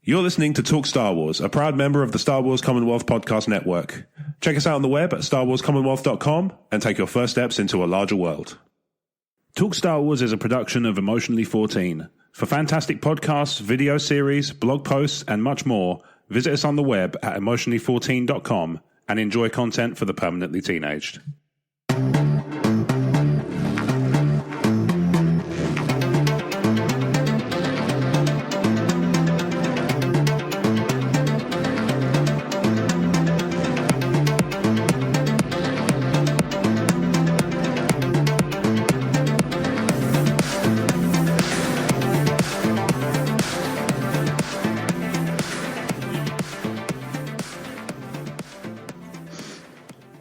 You're listening to Talk Star Wars, a proud member of the Star Wars Commonwealth Podcast Network. Check us out on the web at starwarscommonwealth.com and take your first steps into a larger world. Talk Star Wars is a production of Emotionally 14. For fantastic podcasts, video series, blog posts, and much more, visit us on the web at emotionally14.com and enjoy content for the permanently teenaged.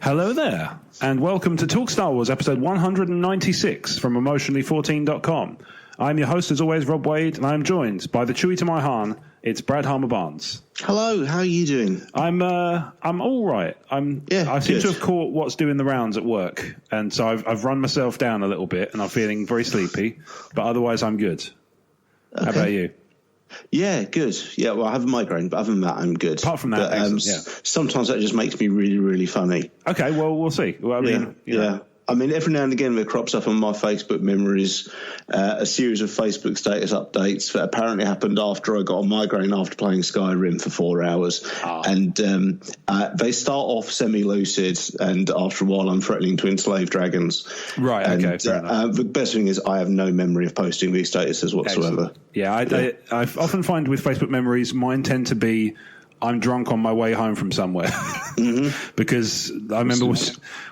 Hello there, and welcome to Talk Star Wars, episode 196 from Emotionally14.com. I'm your host, as always, Rob Wade, and I'm joined by the Chewie to my Han. It's Brad Harmer-Barnes. Hello, how are you doing? I'm all right. I seem to have caught what's doing the rounds at work, and so I've run myself down a little bit, and I'm feeling very sleepy, but otherwise I'm good. Okay. How about you? Yeah, good. Yeah, well, I have a migraine, but other than that, I'm good. Apart from that, but, sometimes that just makes me really, really funny. Okay, well, we'll see. Well, I mean, I mean, every now and again, it crops up on my Facebook memories, a series of Facebook status updates that apparently happened after I got a migraine after playing Skyrim for 4 hours. And they start off semi-lucid, and after a while, I'm threatening to enslave dragons. Right, and, okay, fair enough. The best thing is I have no memory of posting these statuses whatsoever. Excellent. Yeah, I often find with Facebook memories, mine tend to be I'm drunk on my way home from somewhere. Because I remember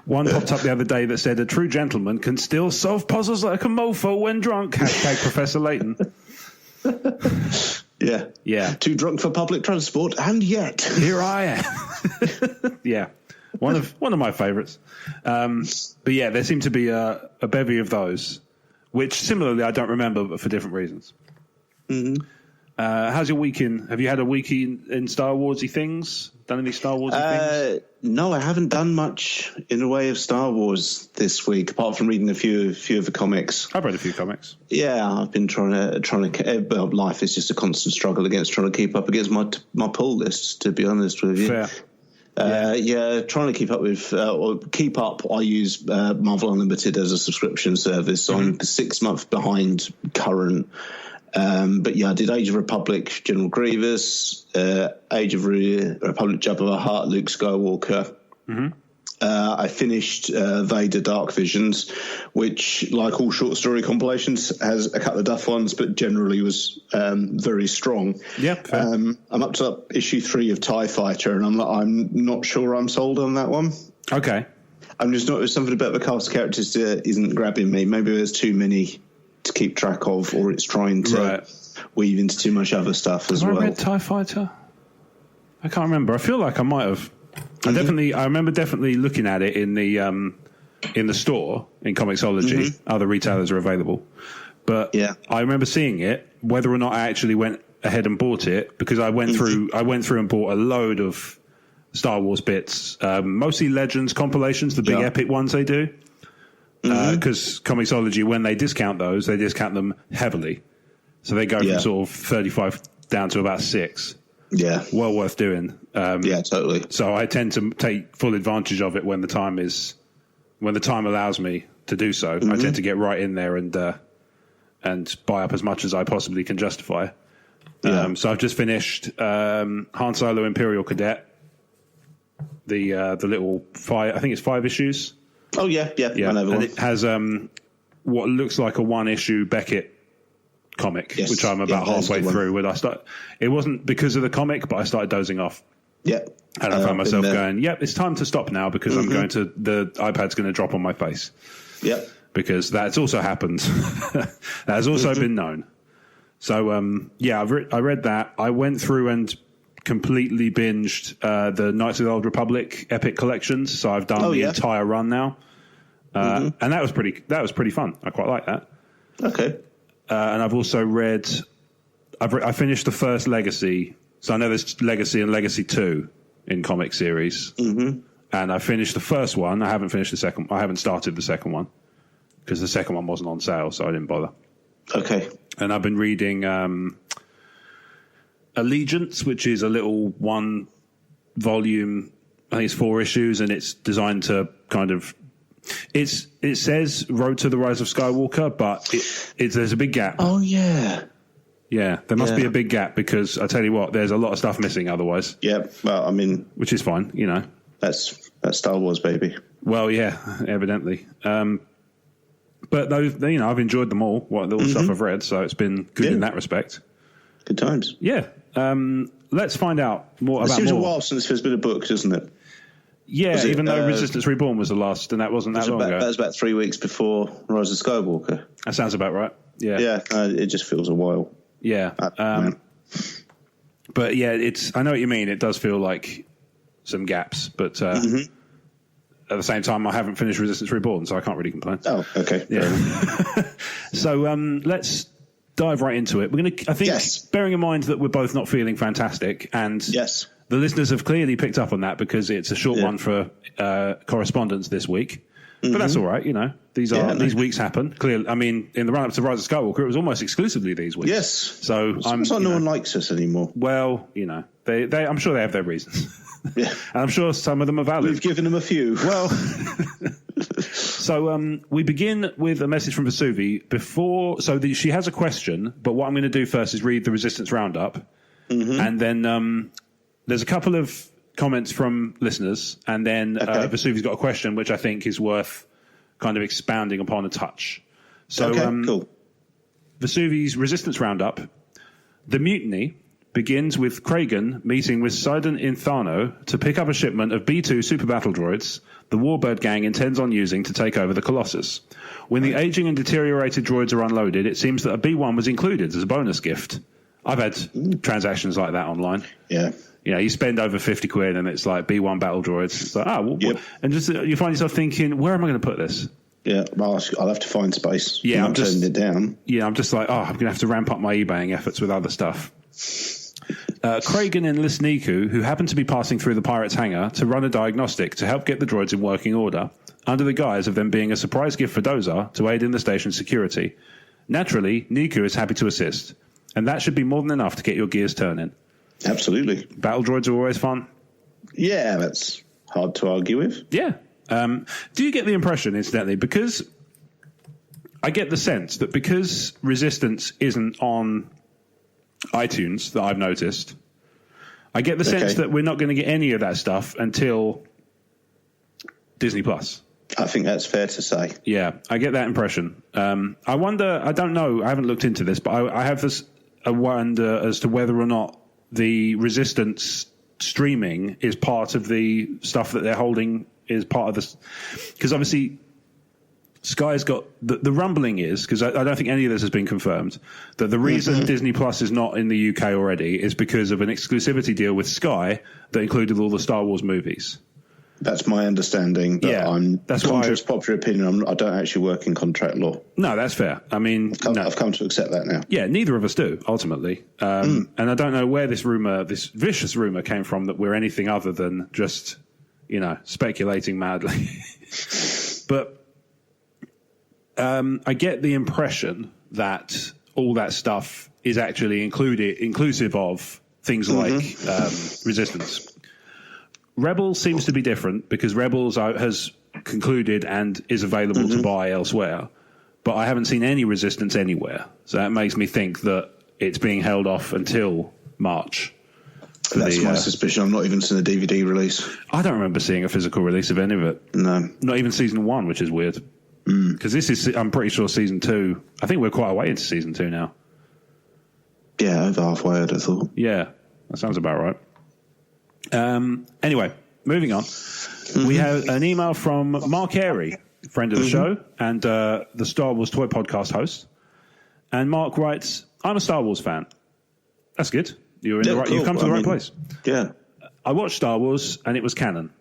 one popped up the other day that said, a true gentleman can still solve puzzles like a mofo when drunk. Hashtag Professor Layton. Yeah. Too drunk for public transport, and yet. Here I am. Yeah. One of my favourites. But yeah, there seemed to be a bevy of those, which similarly I don't remember, but for different reasons. Mm-hmm. How's your week in? Have you had a week in Star Warsy things? Done any Star Warsy things? No, I haven't done much in the way of Star Wars this week, apart from reading a few of the comics. I've read a few comics. Yeah, I've been trying to. Life is just a constant struggle against trying to keep up against my pull list. To be honest with you. Fair. Trying to keep up with keep up. I use Marvel Unlimited as a subscription service. So I'm 6 months behind current. But yeah, I did Age of Republic, General Grievous, Age of Republic, Jabba the Hutt, Luke Skywalker. Mm-hmm. I finished Vader Dark Visions, which, like all short story compilations, has a couple of duff ones, but generally was very strong. Yep. I'm up to issue 3 of TIE Fighter, and I'm not sure I'm sold on that one. Okay. I'm just not. There's something about the cast of characters that isn't grabbing me. Maybe there's too many to keep track of, or it's trying to weave into too much other stuff as well. Have I read TIE Fighter? I can't remember. I feel like I might have. Mm-hmm. I remember definitely looking at it in the store in Comixology. Mm-hmm. Other retailers are available, but I remember seeing it. Whether or not I actually went ahead and bought it, because I went through and bought a load of Star Wars bits, mostly Legends compilations, the big epic ones they do. Because Comixology, when they discount those, they discount them heavily. So they go from sort of 35 down to about 6. Yeah. Well worth doing. Totally. So I tend to take full advantage of it when the time allows me to do so. I tend to get right in there and buy up as much as I possibly can justify. So I've just finished Han Solo Imperial Cadet, the little 5, I think it's 5 issues. Oh, yeah. And it has what looks like a 1-issue Beckett comic, which I'm about halfway through. It wasn't because of the comic, but I started dozing off. Yeah. And I found myself going, it's time to stop now, because the iPad's going to drop on my face. Yep. Because that's also happened. That has also been known. So, I read that. I went through and completely binged the Knights of the Old Republic Epic Collections, so I've done the entire run now, and that was pretty fun. I quite like that. Okay. And I've also read. I finished the first Legacy, so I know there's Legacy and Legacy 2 in comic series, and I finished the first one. I haven't finished the second. I haven't started the second one because the second one wasn't on sale, so I didn't bother. Okay. And I've been reading Allegiance, which is a little one volume. I think it's 4 issues, and it's designed to kind of. It says Road to the Rise of Skywalker, but there's a big gap. Oh yeah. Yeah, there must be a big gap because I tell you what, there's a lot of stuff missing otherwise. Yeah, well, I mean, which is fine, you know. That's Star Wars, baby. Well, yeah, evidently. But those, you know, I've enjoyed them all. All the stuff I've read, so it's been good in that respect. Good times. Yeah. Let's find out more about. It seems a while since there's been a book, doesn't it? Yeah, even though Resistance Reborn was the last, and that wasn't that long ago. That was about 3 weeks before Rise of Skywalker. That sounds about right. Yeah. Yeah, it just feels a while. Yeah. But yeah, I know what you mean. It does feel like some gaps, but at the same time, I haven't finished Resistance Reborn, so I can't really complain. Oh, okay. Yeah. So let's dive right into it. We're going to, I think, bearing in mind that we're both not feeling fantastic, and the listeners have clearly picked up on that because it's a short one for correspondence this week. But that's all right, you know. These weeks happen. Clearly, I mean, in the run-up to Rise of Skywalker, it was almost exclusively these weeks. Yes. So it's like no one likes us anymore. Well, you know, they I'm sure they have their reasons. Yeah. And I'm sure some of them are valid. We've given them a few. Well, so we begin with a message from Vesuvi she has a question, but what I'm going to do first is read the Resistance Roundup, and then there's a couple of comments from listeners, and then Vesuvi's got a question which I think is worth kind of expounding upon a touch. So cool. Vesuvi's Resistance Roundup. The mutiny begins with Cragen meeting with Sidon in Thano to pick up a shipment of B-2 super battle droids the Warbird gang intends on using to take over the Colossus. When the aging and deteriorated droids are unloaded, it seems that a B-1 was included as a bonus gift. I've had transactions like that online. Yeah. You know, you spend over 50 quid and it's like B1 battle droids. It's like, and just you find yourself thinking, where am I going to put this? Yeah, well, I'll have to find space. Yeah, I'm turning it down. Yeah, I'm just like, I'm going to have to ramp up my eBaying efforts with other stuff. Cragen enlists Niku, who happened to be passing through the pirate's hangar, to run a diagnostic to help get the droids in working order, under the guise of them being a surprise gift for Dozar to aid in the station's security. Naturally, Niku is happy to assist, and that should be more than enough to get your gears turning. Absolutely. Battle droids are always fun. Yeah, that's hard to argue with. Yeah. Do you get the impression, incidentally, because I get the sense that because Resistance isn't on iTunes, that I've noticed, I get the sense that we're not going to get any of that stuff until Disney Plus. I think that's fair to say. Yeah, I get that impression. I wonder, I don't know, I haven't looked into this, but I have a wonder as to whether or not the Resistance streaming is part of the stuff that they're holding, is part of this. Because obviously Sky's got the rumbling is, because I don't think any of this has been confirmed, that the reason Disney Plus is not in the UK already is because of an exclusivity deal with Sky that included all the Star Wars movies. That's my understanding. But that's contrary to popular opinion. I don't actually work in contract law. No, that's fair. I mean, I've come to accept that now. Yeah, neither of us do ultimately. And I don't know where this vicious rumor, came from that we're anything other than just, speculating madly. But I get the impression that all that stuff is actually inclusive of things like Resistance. Rebels seems to be different because Rebels has concluded and is available to buy elsewhere, but I haven't seen any Resistance anywhere. So that makes me think that it's being held off until March. That's my suspicion. I've not even seen a DVD release. I don't remember seeing a physical release of any of it. No. Not even season 1, which is weird. Because this is, I'm pretty sure, season 2. I think we're quite a way into season 2 now. Yeah, over halfway, I'd have thought. Yeah, that sounds about right. Anyway, moving on. We have an email from Mark Airy, friend of the show, and the Star Wars Toy Podcast host. And Mark writes, I'm a Star Wars fan. That's good. You've come to the right place. Yeah. I watched Star Wars, and it was canon.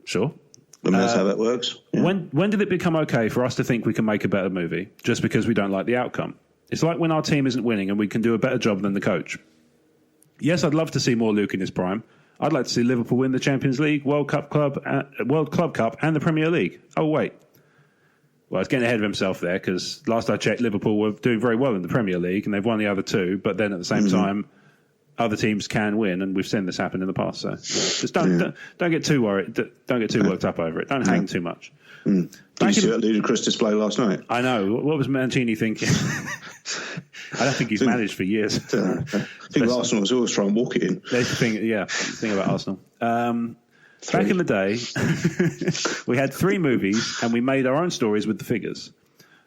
Sure. I mean, that's how that works. Yeah. When did it become okay for us to think we can make a better movie just because we don't like the outcome? It's like when our team isn't winning and we can do a better job than the coach. Yes, I'd love to see more Luke in his prime. I'd like to see Liverpool win the Champions League, World Club Cup, and the Premier League. Oh, wait. Well, he's getting ahead of himself there because last I checked, Liverpool were doing very well in the Premier League and they've won the other two. But then at the same time, other teams can win, and we've seen this happen in the past. So just don't get too worried. Don't get too worked up over it. Don't hang too much. Did you see that ludicrous display last night? I know. What was Mancini thinking? I don't think he's managed for years. I think Arsenal was always trying to walk it in. That's the thing. Yeah, the thing about Arsenal. Back in the day, we had 3 movies, and we made our own stories with the figures.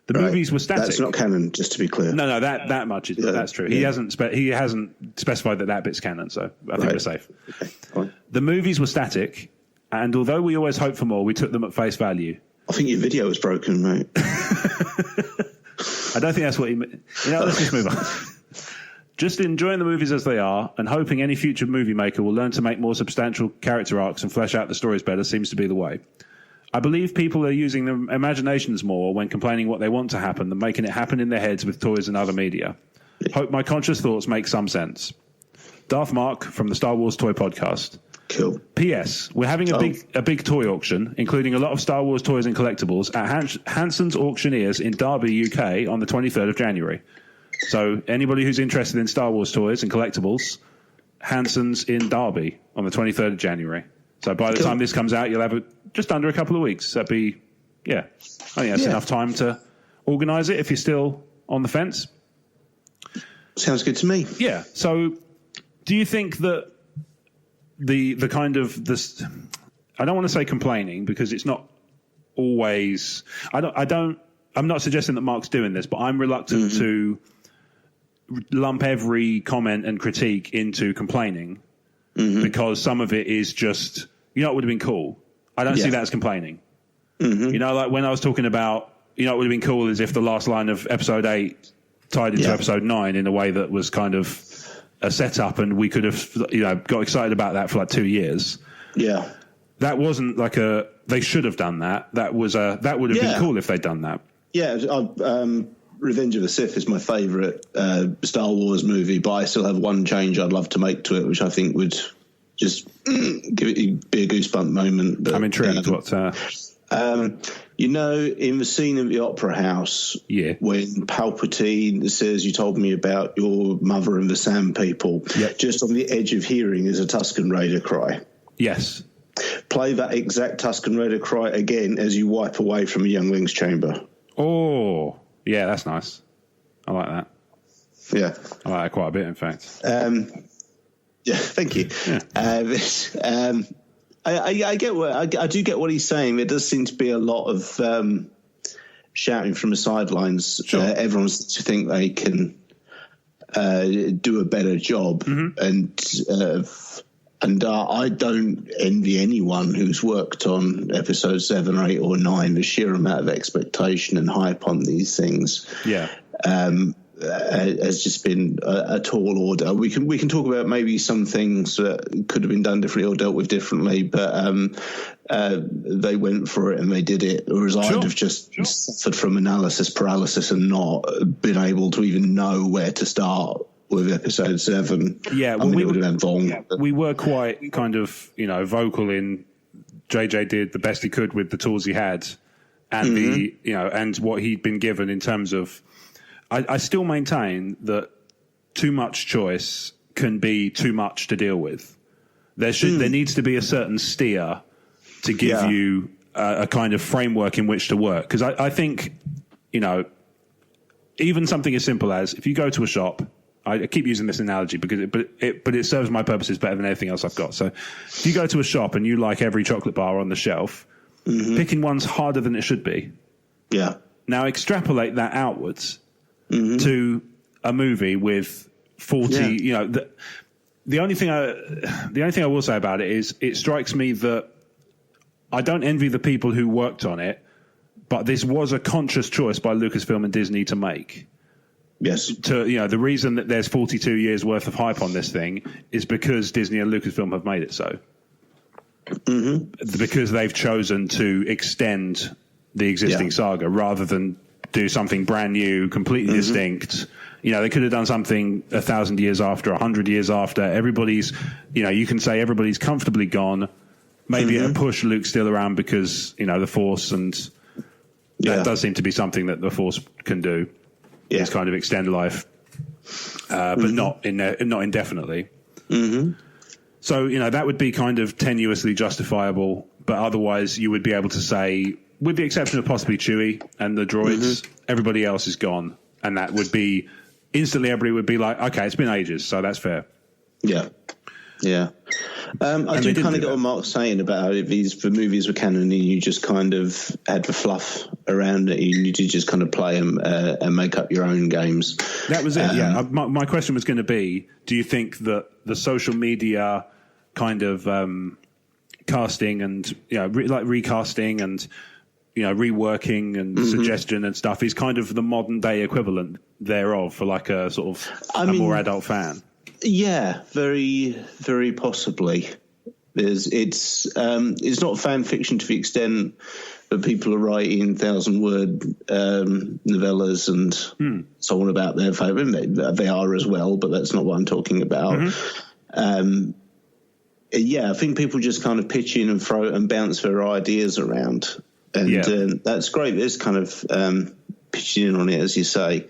The movies were static. That's not canon, just to be clear. No, that much is that's true. Yeah. He hasn't specified that bit's canon, so I think we're safe. Okay, fine. The movies were static, and although we always hoped for more, we took them at face value. I think your video was broken, mate. I don't think that's what he meant. Let's just move on. Just enjoying the movies as they are and hoping any future movie maker will learn to make more substantial character arcs and flesh out the stories better seems to be the way. I believe people are using their imaginations more when complaining what they want to happen than making it happen in their heads with toys and other media. Hope my conscious thoughts make some sense. Darth Mark from the Star Wars Toy Podcast. Cool. P.S. We're having a big toy auction, including a lot of Star Wars toys and collectibles, at Hanson's Auctioneers in Derby, UK, on the 23rd of January. So anybody who's interested in Star Wars toys and collectibles, Hanson's in Derby on the 23rd of January. So by the time this comes out, you'll have just under a couple of weeks. That'd be, I think that's enough time to organise it if you're still on the fence. Sounds good to me. Yeah. So do you think that the kind of this, I don't want to say complaining because it's not always, I'm not suggesting that Mark's doing this, but I'm reluctant to lump every comment and critique into complaining because some of it is just, it would have been cool. I don't see that as complaining. Like when I was talking about, it would have been cool is if the last line of episode 8 tied into episode 9 in a way that was kind of a setup and we could have, got excited about that for like 2 years. Yeah. That wasn't like they should have done that. That would have been cool if they'd done that. Yeah. Revenge of the Sith is my favourite Star Wars movie, but I still have one change I'd love to make to it, which I think would just be a goosebump moment. But, I'm intrigued. in the scene of the Opera House, when Palpatine says, "You told me about your mother and the Sand People," just on the edge of hearing is a Tusken Raider cry. Yes. Play that exact Tusken Raider cry again as you wipe away from a youngling's chamber. Oh, yeah, that's nice. I like that. Yeah. I like that quite a bit, in fact. Yeah, thank you. Yeah. I do get what he's saying. There does seem to be a lot of shouting from the sidelines. Sure. Everyone seems to think they can do a better job, and I don't envy anyone who's worked on episode 7, 8, or 9. The sheer amount of expectation and hype on these things, has just been a tall order. We can talk about maybe some things that could have been done differently or dealt with differently, but they went for it and they did it. Whereas I'd have just suffered from analysis paralysis and not been able to even know where to start with episode 7. Yeah, well, we would have been wrong. We were quite kind of, vocal in JJ did the best he could with the tools he had and and what he'd been given in terms of, I still maintain that too much choice can be too much to deal with. There needs to be a certain steer to give you a kind of framework in which to work. Because I think, even something as simple as if you go to a shop, I keep using this analogy because it serves my purposes better than anything else I've got. So if you go to a shop and you like every chocolate bar on the shelf, picking one's harder than it should be. Yeah. Now extrapolate that outwards to a movie with 40. The only thing I will say about it is it strikes me that I don't envy the people who worked on it, but this was a conscious choice by Lucasfilm and Disney to make. Yes. The reason that there's 42 years worth of hype on this thing is because Disney and Lucasfilm have made it so. Because they've chosen to extend the existing saga rather than do something brand new, completely distinct. They could have done something 1,000 years after, 100 years after. Everybody's, you can say everybody's comfortably gone. Maybe at a push, Luke's still around because, the Force, and that does seem to be something that the Force can do. Is kind of extend life, but not indefinitely. Mm-hmm. So, that would be kind of tenuously justifiable, but otherwise you would be able to say, with the exception of possibly Chewie and the droids, everybody else is gone. And that would be, instantly everybody would be like, okay, it's been ages, so that's fair. Yeah. Yeah. I do kind of get what Mark's saying about if the movies were canon and you just kind of had the fluff around it, you need to just kind of play them and make up your own games. That was it, yeah. My question was going to be, do you think that the social media kind of casting and recasting and reworking and suggestion and stuff is kind of the modern day equivalent thereof for like a sort of more adult fan? Yeah, very, very possibly. It's not fan fiction to the extent that people are writing 1,000-word novellas and so on about their favourite. They are as well, but that's not what I'm talking about. Yeah, I think people just kind of pitch in and throw and bounce their ideas around. And that's great. There's kind of pitching in on it, as you say.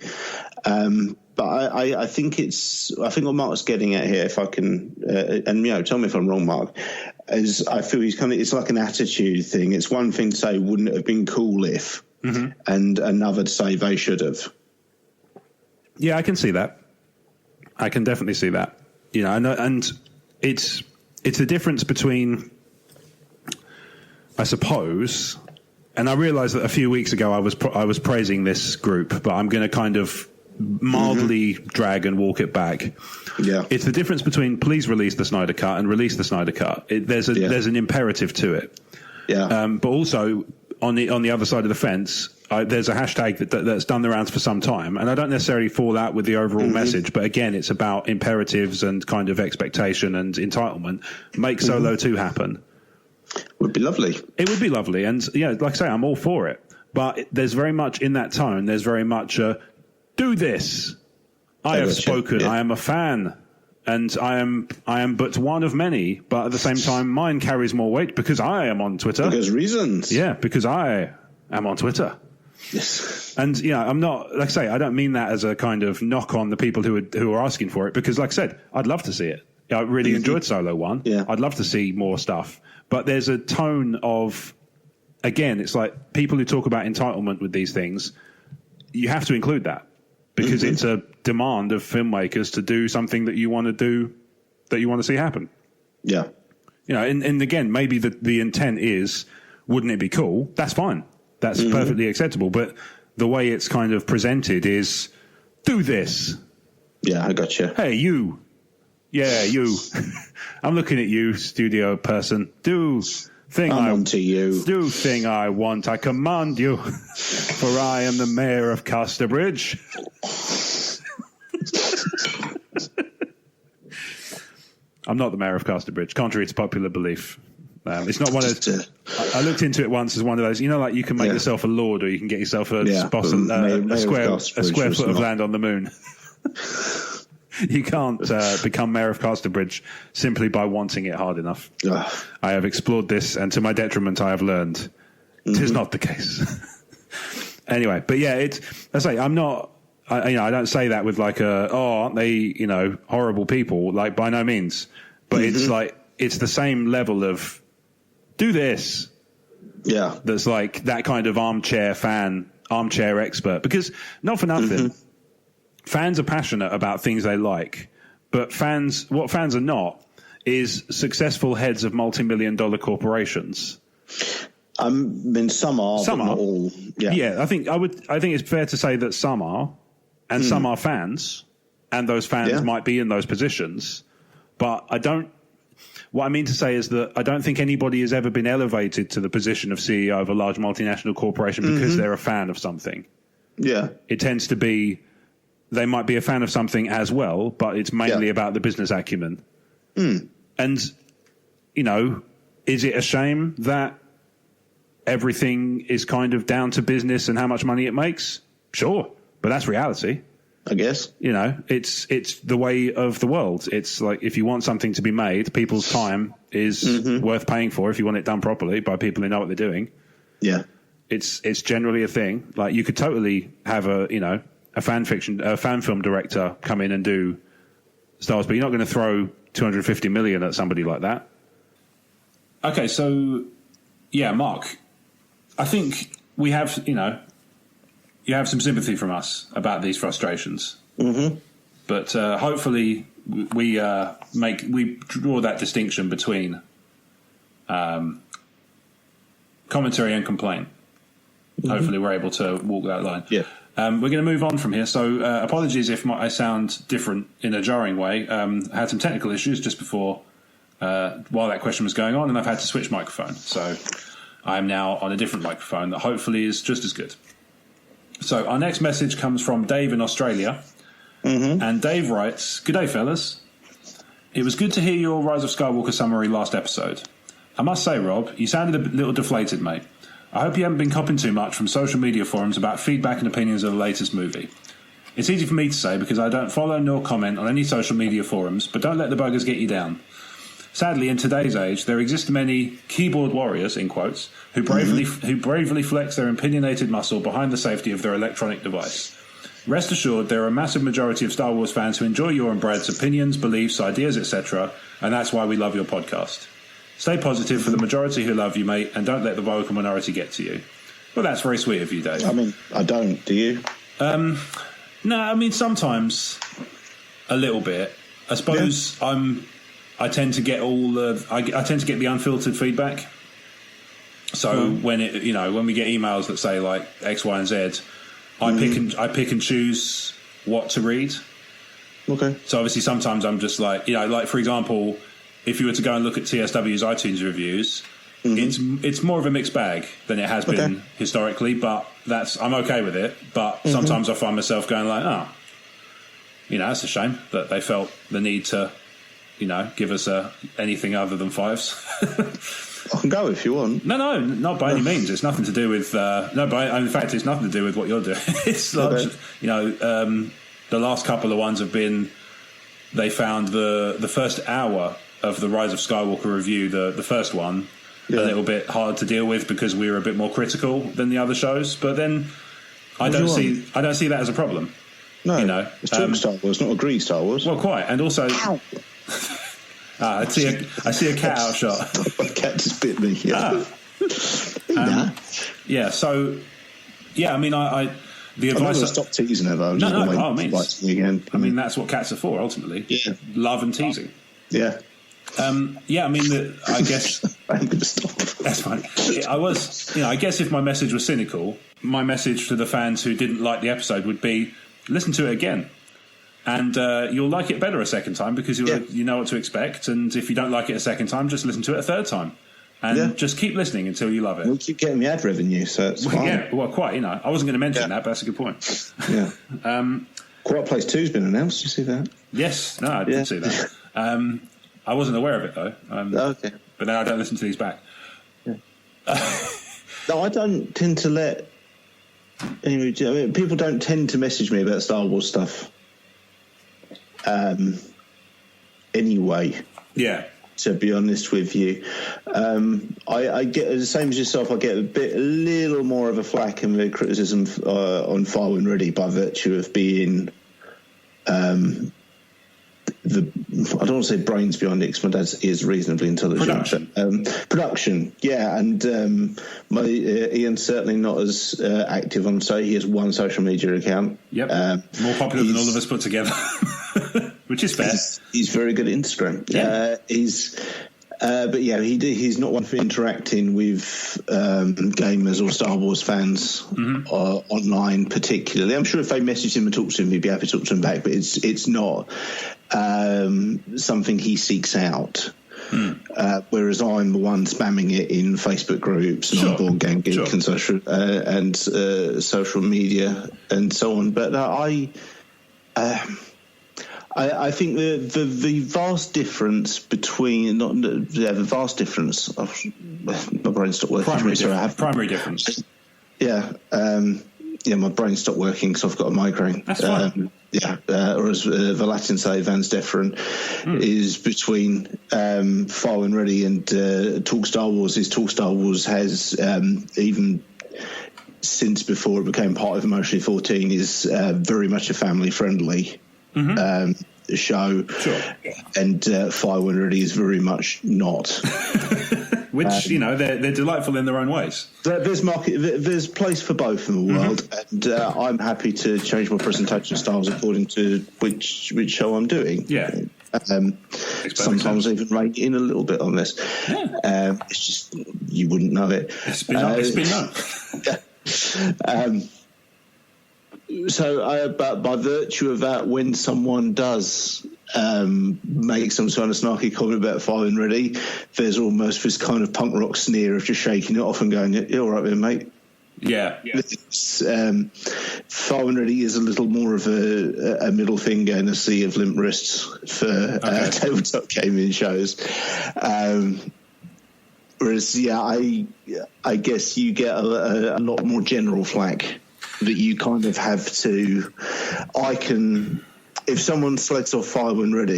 But I think what Mark's getting at here, if I can, and tell me if I'm wrong, Mark, is I feel it's like an attitude thing. It's one thing to say, wouldn't it have been cool if, and another to say they should have. Yeah, I can see that. I can definitely see that. And it's the difference between, I suppose, and I realised that a few weeks ago I was praising this group, but I'm going to kind of mildly drag and walk it back. Yeah, it's the difference between please release the Snyder Cut and release the Snyder Cut. There's an imperative to it. Yeah, but also on the other side of the fence, there's a hashtag that's done the rounds for some time, and I don't necessarily fall out with the overall message. But again, it's about imperatives and kind of expectation and entitlement. Make Solo 2 happen. Would be lovely. It would be lovely, and like I say, I'm all for it. But there's very much in that tone. There's very much do this. I have spoken. Yeah. I am a fan, and I am but one of many. But at the same time, mine carries more weight because I am on Twitter. Because reasons. Yeah, because I am on Twitter. Yes. And I'm not, like I say, I don't mean that as a kind of knock on the people who are asking for it, because like I said, I'd love to see it. I really enjoyed Solo 1. Yeah. I'd love to see more stuff. But there's a tone of, again, it's like people who talk about entitlement with these things, you have to include that. Because it's a demand of filmmakers to do something that you want to do, that you want to see happen. Yeah. And again, maybe the intent is, wouldn't it be cool? That's fine. That's perfectly acceptable. But the way it's kind of presented is, do this. Yeah, I got you. Hey, you. Yeah, you. I'm looking at you, studio person. Do thing Do thing I want. I command you. For I am the mayor of Casterbridge. I'm not the mayor of Casterbridge, contrary to popular belief. It's not one of. I looked into it once as one of those. Like you can make yourself a lord, or you can get yourself a square foot of land on the moon. You can't become mayor of Casterbridge simply by wanting it hard enough. I have explored this, and to my detriment, I have learned 'tis not the case. Anyway, but yeah, I say I'm not. I don't say that with like aren't they horrible people? Like by no means, but it's like it's the same level of do this. Yeah, that's like that kind of armchair expert, because not for nothing. Fans are passionate about things they like, but what fans are not is successful heads of multi-million-dollar corporations. I mean, some are, but not all. Yeah, I think it's fair to say that some are, and some are fans, and those fans might be in those positions. But what I mean to say is that I don't think anybody has ever been elevated to the position of CEO of a large multinational corporation because they're a fan of something. Yeah, it tends to be. They might be a fan of something as well, but it's mainly about the business acumen. And, is it a shame that everything is kind of down to business and how much money it makes? Sure, but that's reality. I guess. It's the way of the world. It's like if you want something to be made, people's time is worth paying for if you want it done properly by people who know what they're doing. Yeah. It's generally a thing. Like you could totally have a fan film director come in and do Star Wars, but you're not going to throw 250 million at somebody like that. Okay, so yeah, Mark, I think we have, you have some sympathy from us about these frustrations. Mm-hmm. But hopefully we draw that distinction between commentary and complaint. Mm-hmm. Hopefully we're able to walk that line. Yeah. We're going to move on from here. So apologies if I sound different in a jarring way. I had some technical issues just before while that question was going on, and I've had to switch microphone. So I'm now on a different microphone that hopefully is just as good. So our next message comes from Dave in Australia. Mm-hmm. And Dave writes, "Good day, fellas. It was good to hear your Rise of Skywalker summary last episode. I must say, Rob, you sounded a little deflated, mate. I hope you haven't been copping too much from social media forums about feedback and opinions of the latest movie. It's easy for me to say because I don't follow nor comment on any social media forums, but don't let the buggers get you down. Sadly, in today's age, there exist many keyboard warriors, in quotes, who bravely flex their opinionated muscle behind the safety of their electronic device. Rest assured, there are a massive majority of Star Wars fans who enjoy your and Brad's opinions, beliefs, ideas, etc., and that's why we love your podcast. Stay positive for the majority who love you, mate, and don't let the vocal minority get to you." Well, that's very sweet of you, Dave. I mean, I don't. Do you? No, I mean, sometimes a little bit. I suppose I tend to get I tend to get the unfiltered feedback. So when we get emails that say like X, Y, and Z, I pick and choose what to read. Okay. So obviously sometimes I'm just like, like for example, if you were to go and look at TSW's iTunes reviews, it's more of a mixed bag than it has been historically, but I'm okay with it. But sometimes I find myself going like, that's a shame that they felt the need to, give us anything other than 5s. I can go if you want. No, not by any means. It's nothing to do with in fact, it's nothing to do with what you're doing. It's like, the last couple of ones have been, they found the first hour of the Rise of Skywalker review, the first one, a little bit hard to deal with because we were a bit more critical than the other shows. But then I don't see that as a problem. No, it's talk Star Wars, not agree Star Wars. Well, quite, and also. I see a cat out shot. My cat just bit me. Yeah. Yeah. So, I mean, the advice. I'm not stop teasing her though. I mean, that's what cats are for ultimately. Yeah. Love and teasing. Yeah. I mean, I guess I'm going to stop. That's fine. I guess if my message was cynical, my message to the fans who didn't like the episode would be, listen to it again. And you'll like it better a second time because you know what to expect. And if you don't like it a second time, just listen to it a third time. And just keep listening until you love it. We'll keep getting the ad revenue, so it's fine. Yeah, well, quite, I wasn't going to mention that, but that's a good point. Yeah. Quiet Place 2's been announced. Did you see that? Yes. No, I didn't see that. I wasn't aware of it, though. Okay. But now I don't listen to these back. Yeah. No, I don't tend to let... people don't tend to message me about Star Wars stuff. Anyway, to be honest with you, I get the same as yourself. I get a little more of a flack and a criticism on File and Ready by virtue of being I don't want to say brains behind it because my dad is reasonably intelligent. Production, yeah, and Ian's certainly not as active on. So he has one social media account. Yep, more popular than all of us put together. Which is fair. He's very good at Instagram. Yeah. He's not one for interacting with gamers or Star Wars fans online particularly. I'm sure if they message him and talk to him, he'd be happy to talk to them back, but it's not something he seeks out. Whereas I'm the one spamming it in Facebook groups and on Board Game Geek and social media and so on. But I think the vast difference between the vast difference. My brain stopped working. Primary difference. Yeah, my brain stopped working because I've got a migraine. That's fine. Or as the Latin say, Vans Deferent, is between File and Ready and Talk Star Wars. Talk Star Wars has even since before it became part of Emotionally 14 is very much a family friendly show, sure. And 500 is very much not. Which they're delightful in their own ways. There's place for both in the world, and I'm happy to change my presentation styles according to which show I'm doing. Yeah. Sometimes even rein in a little bit on this. Yeah. It's just you wouldn't know it. It's been known. So, but by virtue of that, when someone does make some kind of snarky comment about 500, there's almost this kind of punk rock sneer of just shaking it off and going, "Yeah, all right then, mate." Yeah. 500 is a little more of a middle finger in a sea of limp wrists for tabletop gaming shows. Whereas, I guess you get a lot more general flack that you kind of have to. If someone slags off 500,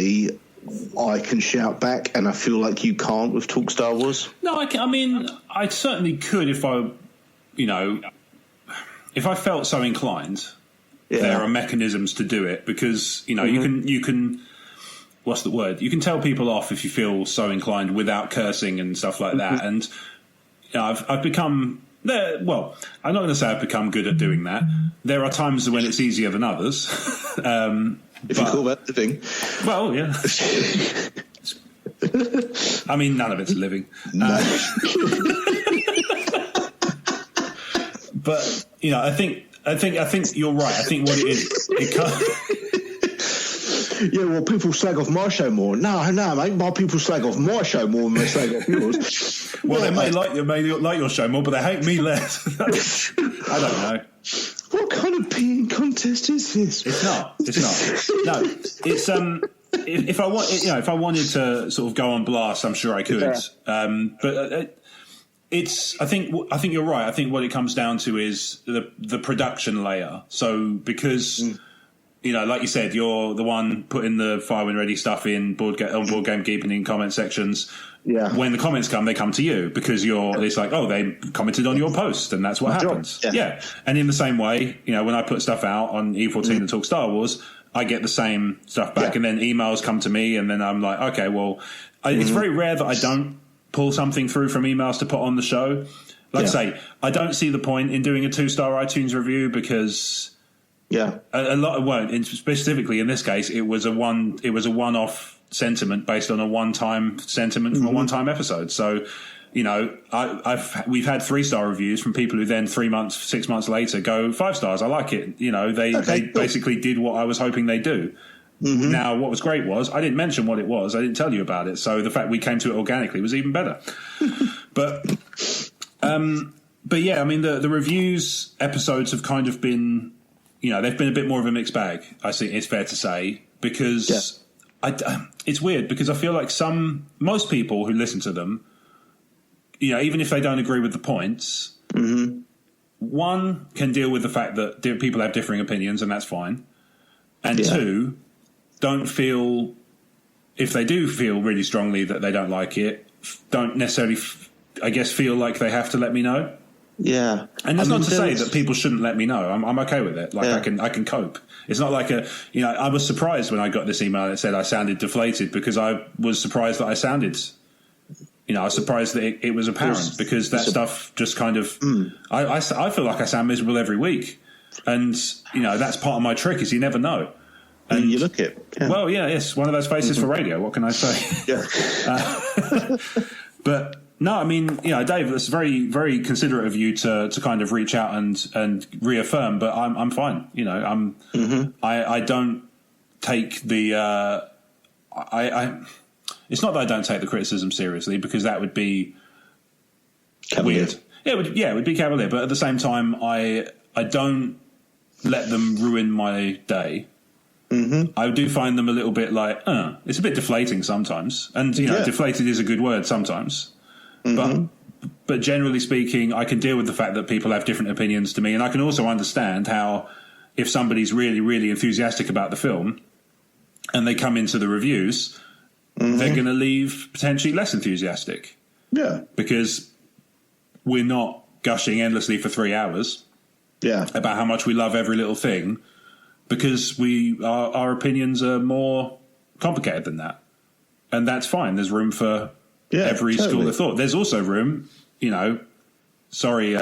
I can shout back, and I feel like you can't with Talk Star Wars. No, I mean, I certainly could if I felt so inclined. Yeah. There are mechanisms to do it because you can. What's the word? You can tell people off if you feel so inclined without cursing and stuff like that. And I've become. Well, I'm not going to say I've become good at doing that. There are times when it's easier than others. If you call that living. Well, yeah. I mean, none of it's living. No. But I think you're right. I think what it is, yeah, well, people slag off my show more. No, mate, my people slag off my show more than they slag off yours. Well, they may like your show more, but they hate me less. I don't know. What kind of peeing contest is this? It's not. No, it's if I want, if I wanted to sort of go on blast, I'm sure I could. Yeah. But it's. I think you're right. I think what it comes down to is the production layer. So because. Like you said, you're the one putting the fire when ready stuff in Board Game Geek and in comment sections. Yeah. When the comments come, they come to you because it's like, oh, they commented on your post, and that's what happens. Yeah. And in the same way, when I put stuff out on E14 and Talk Star Wars, I get the same stuff back, and then emails come to me, and then I'm like, okay, well, it's very rare that I don't pull something through from emails to put on the show. Like I say, I don't see the point in doing a 2-star iTunes review because. Yeah, a lot. Well, specifically in this case, it was a one-off sentiment based on a one-time sentiment from a one-time episode. So, we've had 3-star reviews from people who then 6 months later go 5 stars. I like it. They basically did what I was hoping they do. Mm-hmm. Now, what was great was I didn't mention what it was. I didn't tell you about it. So the fact we came to it organically was even better. But yeah, I mean the reviews episodes have kind of been. They've been a bit more of a mixed bag, I think it's fair to say, because it's weird because I feel like most people who listen to them, even if they don't agree with the points, one can deal with the fact that people have differing opinions and that's fine. And two, don't feel, if they do feel really strongly that they don't like it, don't necessarily, I guess, feel like they have to let me know. Yeah, and that's not to say that people shouldn't let me know. I'm okay with it. Like I can cope. It's not like I was surprised when I got this email that said I sounded deflated because I was surprised that I sounded. I was surprised that it was apparent because that stuff just kind of. I feel like I sound miserable every week, and that's part of my trick is you never know. And you look it. Yeah. Well, yes, one of those faces for radio. What can I say? Yeah, but. No, I mean, Dave, that's very, very considerate of you to kind of reach out and reaffirm. But I'm fine. I don't take the. It's not that I don't take the criticism seriously because that would be cavalier. Weird. It would be cavalier. But at the same time, I don't let them ruin my day. Mm-hmm. I do find them a little bit like it's a bit deflating sometimes, and deflated is a good word sometimes. But generally speaking, I can deal with the fact that people have different opinions to me, and I can also understand how if somebody's really, really enthusiastic about the film and they come into the reviews, they're going to leave potentially less enthusiastic. Yeah. Because we're not gushing endlessly for 3 hours about how much we love every little thing. because our opinions are more complicated than that, and that's fine. There's room for every school of thought. There's also room, sorry,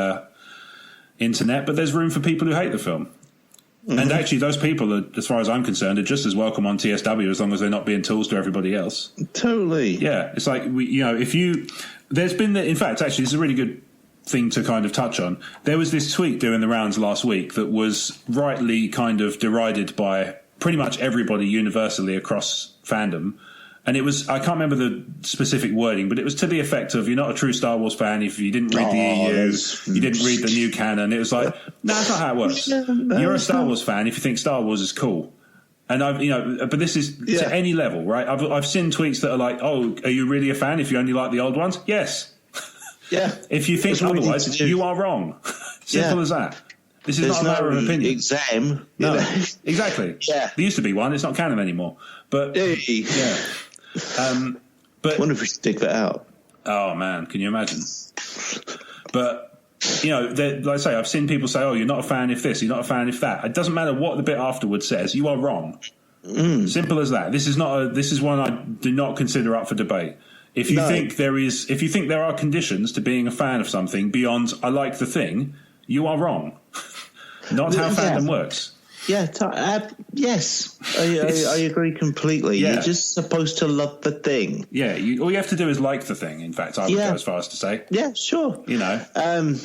internet, but there's room for people who hate the film. Mm-hmm. And actually, those people, as far as I'm concerned, are just as welcome on TSW as long as they're not being tools to everybody else. Totally. Yeah, it's like there's been in fact, actually, this is a really good thing to kind of touch on. There was this tweet doing the rounds last week that was rightly kind of derided by pretty much everybody universally across fandom. And it was, I can't remember the specific wording, but it was to the effect of, you're not a true Star Wars fan if you didn't read the EU, you didn't read the new canon. It was like, no, that's not how it works. You're a Star Wars fan if you think Star Wars is cool. And but this is to any level, right? I've seen tweets that are like, oh, are you really a fan if you only like the old ones? Yes. Yeah. If you think otherwise, you are wrong. Simple as that. This is not a matter of opinion. Exam. No, exactly. Yeah. There used to be one. It's not canon anymore. But yeah. But I wonder if we should dig that out. Oh man, can you imagine? But like I say, I've seen people say, "Oh, you're not a fan if this, you're not a fan if that." It doesn't matter what the bit afterwards says. You are wrong. Simple as that. This is one I do not consider up for debate. If you think there are conditions to being a fan of something beyond I like the thing, you are wrong. Not how fandom works. Yeah, yes, I agree completely. Yeah. You're just supposed to love the thing. Yeah, all you have to do is like the thing. In fact, I would go as far as to say. Yeah, sure. And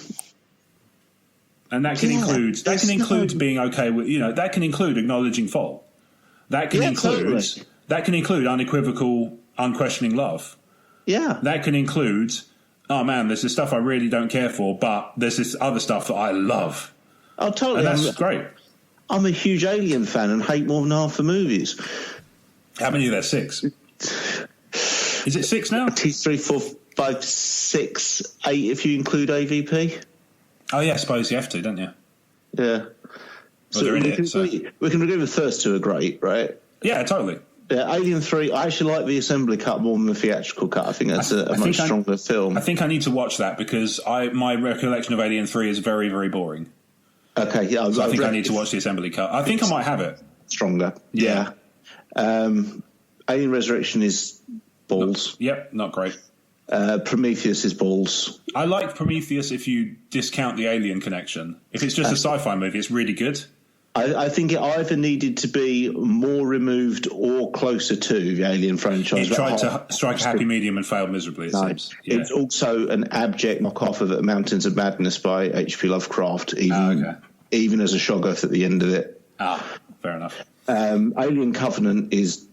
that can include being okay with that can include acknowledging fault. That can include unequivocal, unquestioning love. Yeah, that can include, oh man, there's this stuff I really don't care for, but there's this other stuff that I love. Oh, totally. And that's great. I'm a huge Alien fan and hate more than half the movies. How many are there? 6? Is it 6 now? 2, 3, 4, 5, 6, 8 if you include AVP. Oh yeah, I suppose you have to, don't you? Yeah. So we can agree the first two are great, right? Yeah, totally. Yeah, Alien 3, I actually like the assembly cut more than the theatrical cut. I think that's a much stronger film. I think I need to watch that because my recollection of Alien 3 is very, very boring. Okay, yeah. So I think I need to watch the assembly cut. I think I might have it. Stronger. Yeah. Alien Resurrection is balls. Not great. Prometheus is balls. I like Prometheus if you discount the alien connection. If it's just a sci-fi movie, it's really good. I think it either needed to be more removed or closer to the Alien franchise. It tried to strike a happy medium and failed miserably, it seems. Yeah. It's also an abject knockoff of Mountains of Madness by H.P. Lovecraft, even as a shoggoth at the end of it. Fair enough. Alien Covenant is...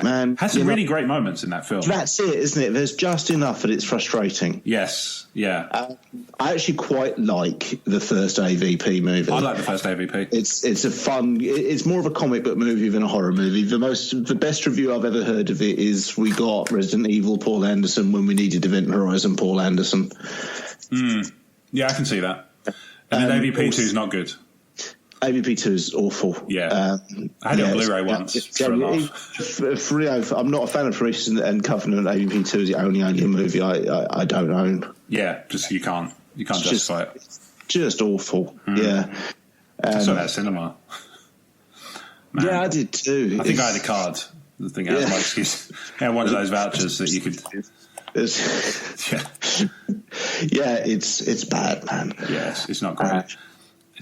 man, has some really great moments in that film. That's it, isn't it? There's just enough that it's frustrating. Yes, yeah. I actually quite like the first AVP movie. I like the first AVP. It's a fun. It's more of a comic book movie than a horror movie. The best review I've ever heard of it is we got Resident Evil Paul Anderson when we needed Event Horizon Paul Anderson. Yeah, I can see that. And then AVP 2 is not good. AVP 2 is awful. Yeah. I had it on Blu-ray once for a laugh. I'm not a fan of Petitions and Covenant. AVP 2 is the only Alien movie I don't own. Yeah, just you can't justify it. It's just awful. Yeah. I saw that at cinema. Man. Yeah, I did too. I think I had a card. The thing I had my excuse. I had one of those vouchers that you could. Yeah, it's bad, man. Yes, it's not great.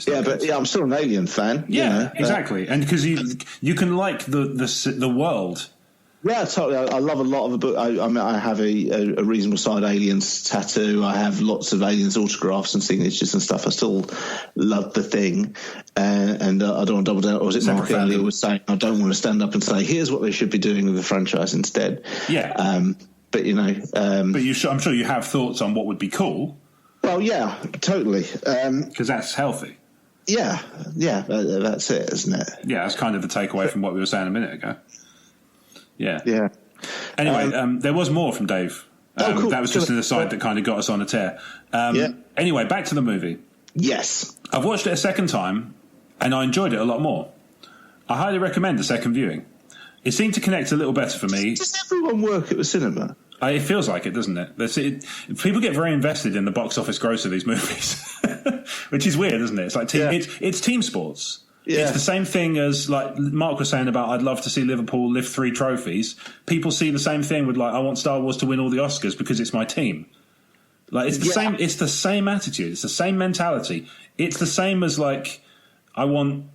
I'm still an Alien fan. Yeah, exactly, and because you can like the world. Yeah, totally. I love a lot of the book. I have a reasonable side Aliens tattoo. I have lots of Aliens autographs and signatures and stuff. I still love the thing, and I don't want to double down. Or was it Mark earlier was saying I don't want to stand up and say here's what they should be doing with the franchise instead. Yeah, but I'm sure you have thoughts on what would be cool. Well, yeah, totally. Because that's healthy. Yeah, that's it, isn't it? Yeah, that's kind of the takeaway from what we were saying a minute ago. Yeah. Anyway, there was more from Dave. Cool. That was just an aside that kind of got us on a tear. Anyway, back to the movie. Yes. I've watched it a second time, and I enjoyed it a lot more. I highly recommend a second viewing. It seemed to connect a little better for me. Does everyone work at the cinema? It feels like it, doesn't it? People get very invested in the box office gross of these movies, which is weird, isn't it? It's like it's team sports. Yeah. It's the same thing as, like Mark was saying about, I'd love to see Liverpool lift 3 trophies. People see the same thing with, like, I want Star Wars to win all the Oscars because it's my team. Like, it's the same. It's the same attitude. It's the same mentality. It's the same as, like, I want,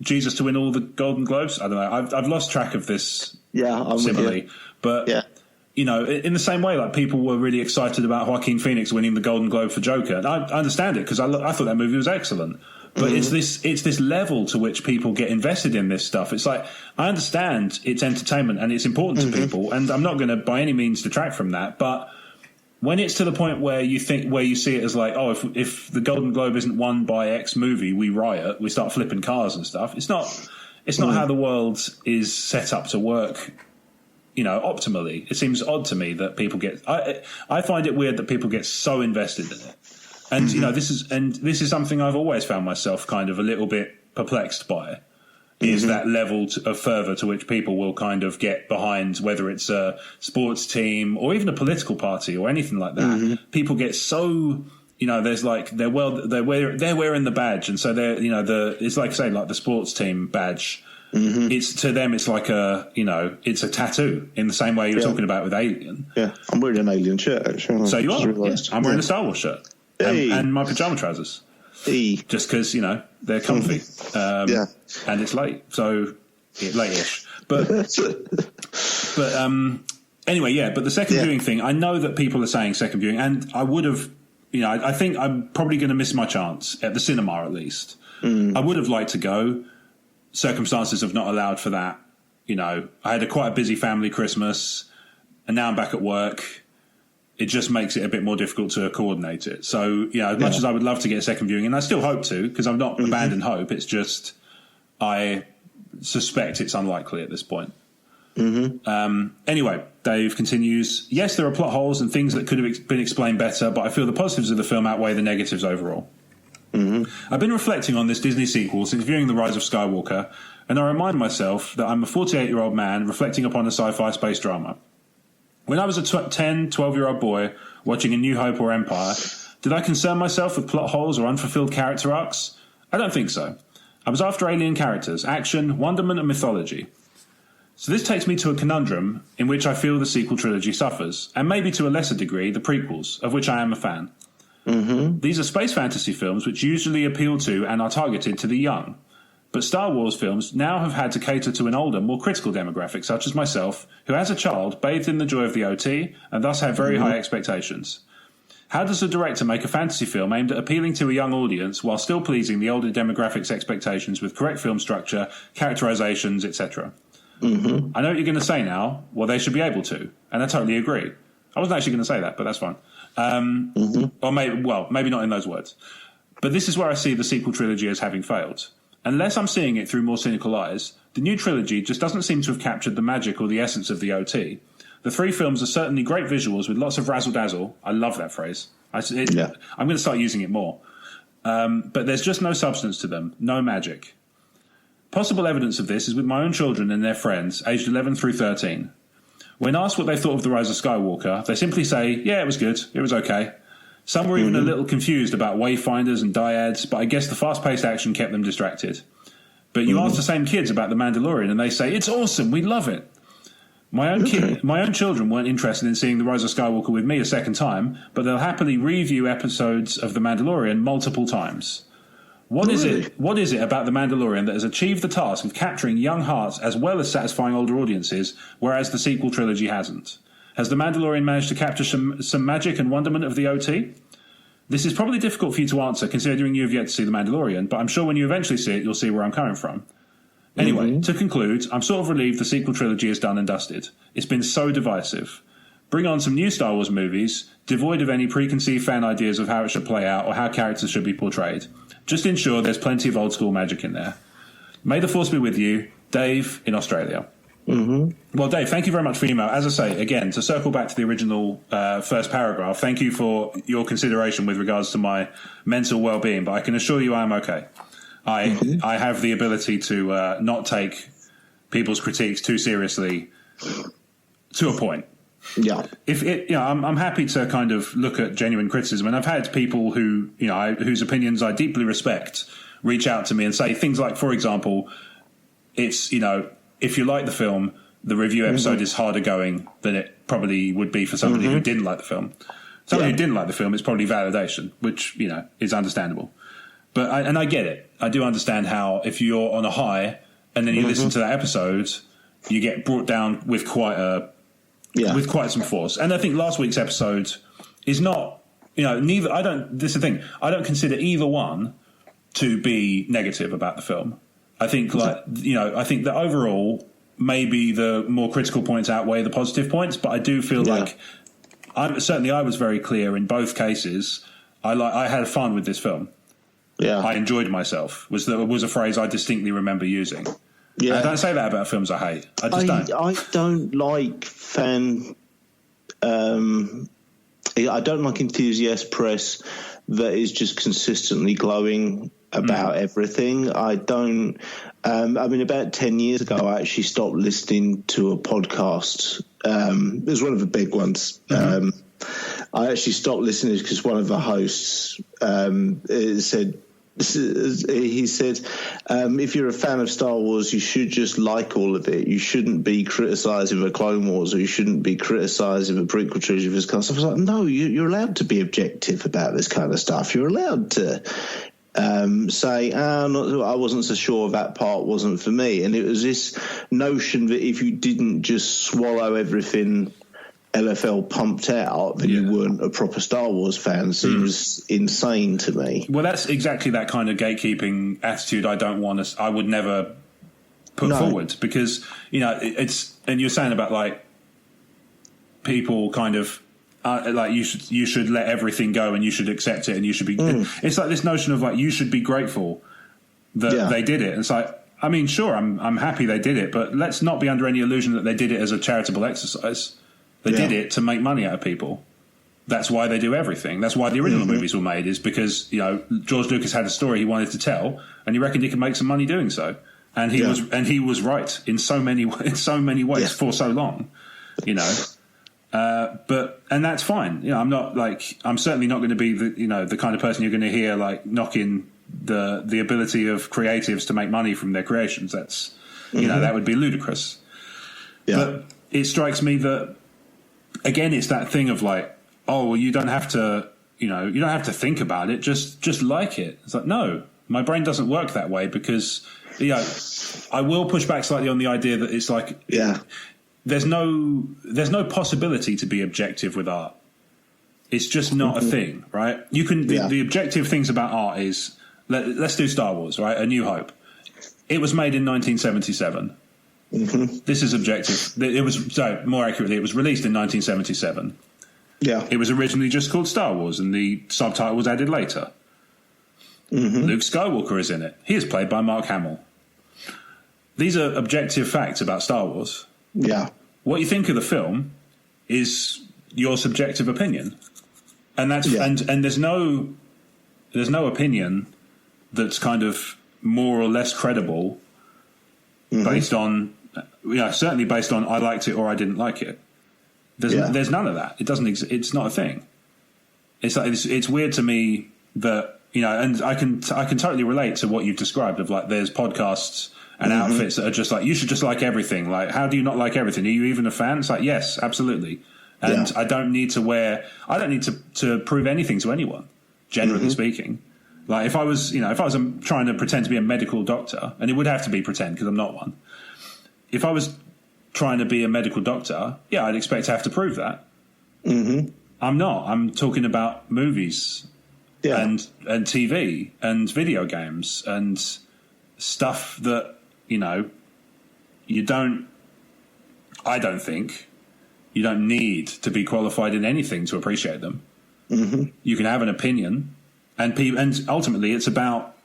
Jesus to win all the Golden Globes. I don't know. I've lost track of this simile. But, in the same way, like, people were really excited about Joaquin Phoenix winning the Golden Globe for Joker. And I understand it because I thought that movie was excellent. But it's this level to which people get invested in this stuff. It's like, I understand it's entertainment and it's important to people, and I'm not going to by any means detract from that. But when it's to the point where you see it as like, oh, if the Golden Globe isn't won by X movie, we riot, we start flipping cars and stuff. It's not how the world is set up to work. Optimally. It seems odd to me that people get. I find it weird that people get so invested in it. And this is something I've always found myself kind of a little bit perplexed by, is that level of fervour to which people will kind of get behind, whether it's a sports team or even a political party or anything like that. People get so, there's like they're wearing the badge, and so they're it's like, say, like the sports team badge. It's to them, it's like it's a tattoo in the same way you were talking about with Alien. Yeah, I'm wearing an Alien shirt actually. So you are. Yeah, I'm wearing a Star Wars shirt. Hey. And my pajama trousers. Hey. Just because, they're comfy. And it's late. So, late-ish. But anyway, but the second viewing thing, I know that people are saying second viewing, and I would have, I think I'm probably going to miss my chance at the cinema at least. I would have liked to go. Circumstances have not allowed for that. I had quite a busy family Christmas, and now I'm back at work. It just makes it a bit more difficult to coordinate it. So, as much as I would love to get a second viewing, and I still hope to, because I've not abandoned hope, it's just I suspect it's unlikely at this point. Anyway, Dave continues, yes, there are plot holes and things that could have been explained better, but I feel the positives of the film outweigh the negatives overall. I've been reflecting on this Disney sequel since viewing The Rise of Skywalker, and I remind myself that I'm a 48-year-old man reflecting upon a sci-fi space drama. When I was a 12-year-old boy watching A New Hope or Empire, did I concern myself with plot holes or unfulfilled character arcs? I don't think so. I was after alien characters, action, wonderment and mythology. So this takes me to a conundrum in which I feel the sequel trilogy suffers, and maybe to a lesser degree the prequels, of which I am a fan. These are space fantasy films which usually appeal to and are targeted to the young. But Star Wars films now have had to cater to an older, more critical demographic, such as myself, who as a child bathed in the joy of the OT and thus have very high expectations. How does a director make a fantasy film aimed at appealing to a young audience while still pleasing the older demographics' expectations with correct film structure, characterizations, etc.? I know what you're going to say now. Well, they should be able to. And I totally agree. I wasn't actually going to say that, but that's fine. Or maybe not in those words. But this is where I see the sequel trilogy as having failed. Unless I'm seeing it through more cynical eyes, the new trilogy just doesn't seem to have captured the magic or the essence of the OT. The 3 films are certainly great visuals with lots of razzle-dazzle. I love that phrase. I'm going to start using it more. But there's just no substance to them, no magic. Possible evidence of this is with my own children and their friends, aged 11 through 13. When asked what they thought of The Rise of Skywalker, they simply say, yeah, it was good, it was okay. Some were even a little confused about wayfinders and dyads, but I guess the fast-paced action kept them distracted. But you ask the same kids about The Mandalorian and they say, it's awesome, we love it. My own children weren't interested in seeing The Rise of Skywalker with me a second time, but they'll happily review episodes of The Mandalorian multiple times. What is it about The Mandalorian that has achieved the task of capturing young hearts as well as satisfying older audiences, whereas the sequel trilogy hasn't? Has The Mandalorian managed to capture some magic and wonderment of the OT? This is probably difficult for you to answer, considering you have yet to see The Mandalorian, but I'm sure when you eventually see it, you'll see where I'm coming from. Anyway, to conclude, I'm sort of relieved the sequel trilogy is done and dusted. It's been so divisive. Bring on some new Star Wars movies, devoid of any preconceived fan ideas of how it should play out or how characters should be portrayed. Just ensure there's plenty of old-school magic in there. May the Force be with you, Dave in Australia. Well, Dave, thank you very much for your email. As I say, again, to circle back to the original first paragraph, thank you for your consideration with regards to my mental well-being, but I can assure you I am okay. I have the ability to not take people's critiques too seriously to a point. Yeah. I'm happy to kind of look at genuine criticism, and I've had people who, whose opinions I deeply respect, reach out to me and say things like, for example, it's, you know, if you like the film, the review episode is harder going than it probably would be for somebody who didn't like the film. Somebody who didn't like the film, it's probably validation, which, you know, is understandable. But I get it. I do understand how if you're on a high and then you listen to that episode, you get brought down with quite some force. And I think last week's episode is not, you know, this is the thing. I don't consider either one to be negative about the film. I think I think that overall maybe the more critical points outweigh the positive points, but I do feel like I was very clear in both cases. I had fun with this film. Yeah, I enjoyed myself. Was a phrase I distinctly remember using. Yeah, I don't say that about films I hate. I just don't. I don't like I don't like enthusiast press that is just consistently glowing about everything. I don't. I mean, about 10 years ago, I actually stopped listening to a podcast. It was one of the big ones. I actually stopped listening because one of the hosts said, if you're a fan of Star Wars, you should just like all of it. You shouldn't be criticising the Clone Wars, or you shouldn't be criticising the prequel trilogy of this kind of stuff. I was like, no, you're allowed to be objective about this kind of stuff. You're allowed to say, I wasn't so sure that part wasn't for me. And it was this notion that if you didn't just swallow everything LFL pumped out, then you weren't a proper Star Wars fan. Seems insane to me. Well, that's exactly that kind of gatekeeping attitude I would never put forward, because, you know, it's, and you're saying about like people kind of like you should let everything go and you should accept it and you should be. It's like this notion of like you should be grateful that they did it. And it's like, I mean, sure, I'm happy they did it, but let's not be under any illusion that they did it as a charitable exercise. They did it to make money out of people. That's why they do everything. That's why the original movies were made, is because, you know, George Lucas had a story he wanted to tell, and he reckoned he could make some money doing so. And he was right in so many ways for so long, you know. And that's fine. You know, I'm certainly not going to be the kind of person you're going to hear like knocking the ability of creatives to make money from their creations. That's that would be ludicrous. Yeah. But it strikes me that, again, it's that thing of like, oh, well, you don't have to think about it. Just like it. It's like, no, my brain doesn't work that way, because, you know, I will push back slightly on the idea that it's like, there's no possibility to be objective with art. It's just not a thing, right? You can, the objective things about art is, let's do Star Wars, right? A New Hope. It was made in 1977. This is objective. More accurately, it was released in 1977. Yeah. It was originally just called Star Wars, and the subtitle was added later. Luke Skywalker is in it. He is played by Mark Hamill. These are objective facts about Star Wars. Yeah. What you think of the film is your subjective opinion. And that's and there's no opinion that's kind of more or less credible based on, certainly based on I liked it or I didn't like it. There's none of that. It doesn't. It's not a thing. It's like it's weird to me that, you know, and I can totally relate to what you've described of like there's podcasts and outfits that are just like, you should just like everything. Like, how do you not like everything? Are you even a fan? It's like, yes, absolutely. And I don't need to prove anything to anyone, generally speaking. Like if I was trying to pretend to be a medical doctor, and it would have to be pretend because I'm not one. If I was trying to be a medical doctor, I'd expect to have to prove that. I'm not. I'm talking about movies and TV and video games and stuff that, you know, I don't think you don't need to be qualified in anything to appreciate them. You can have an opinion, and ultimately it's about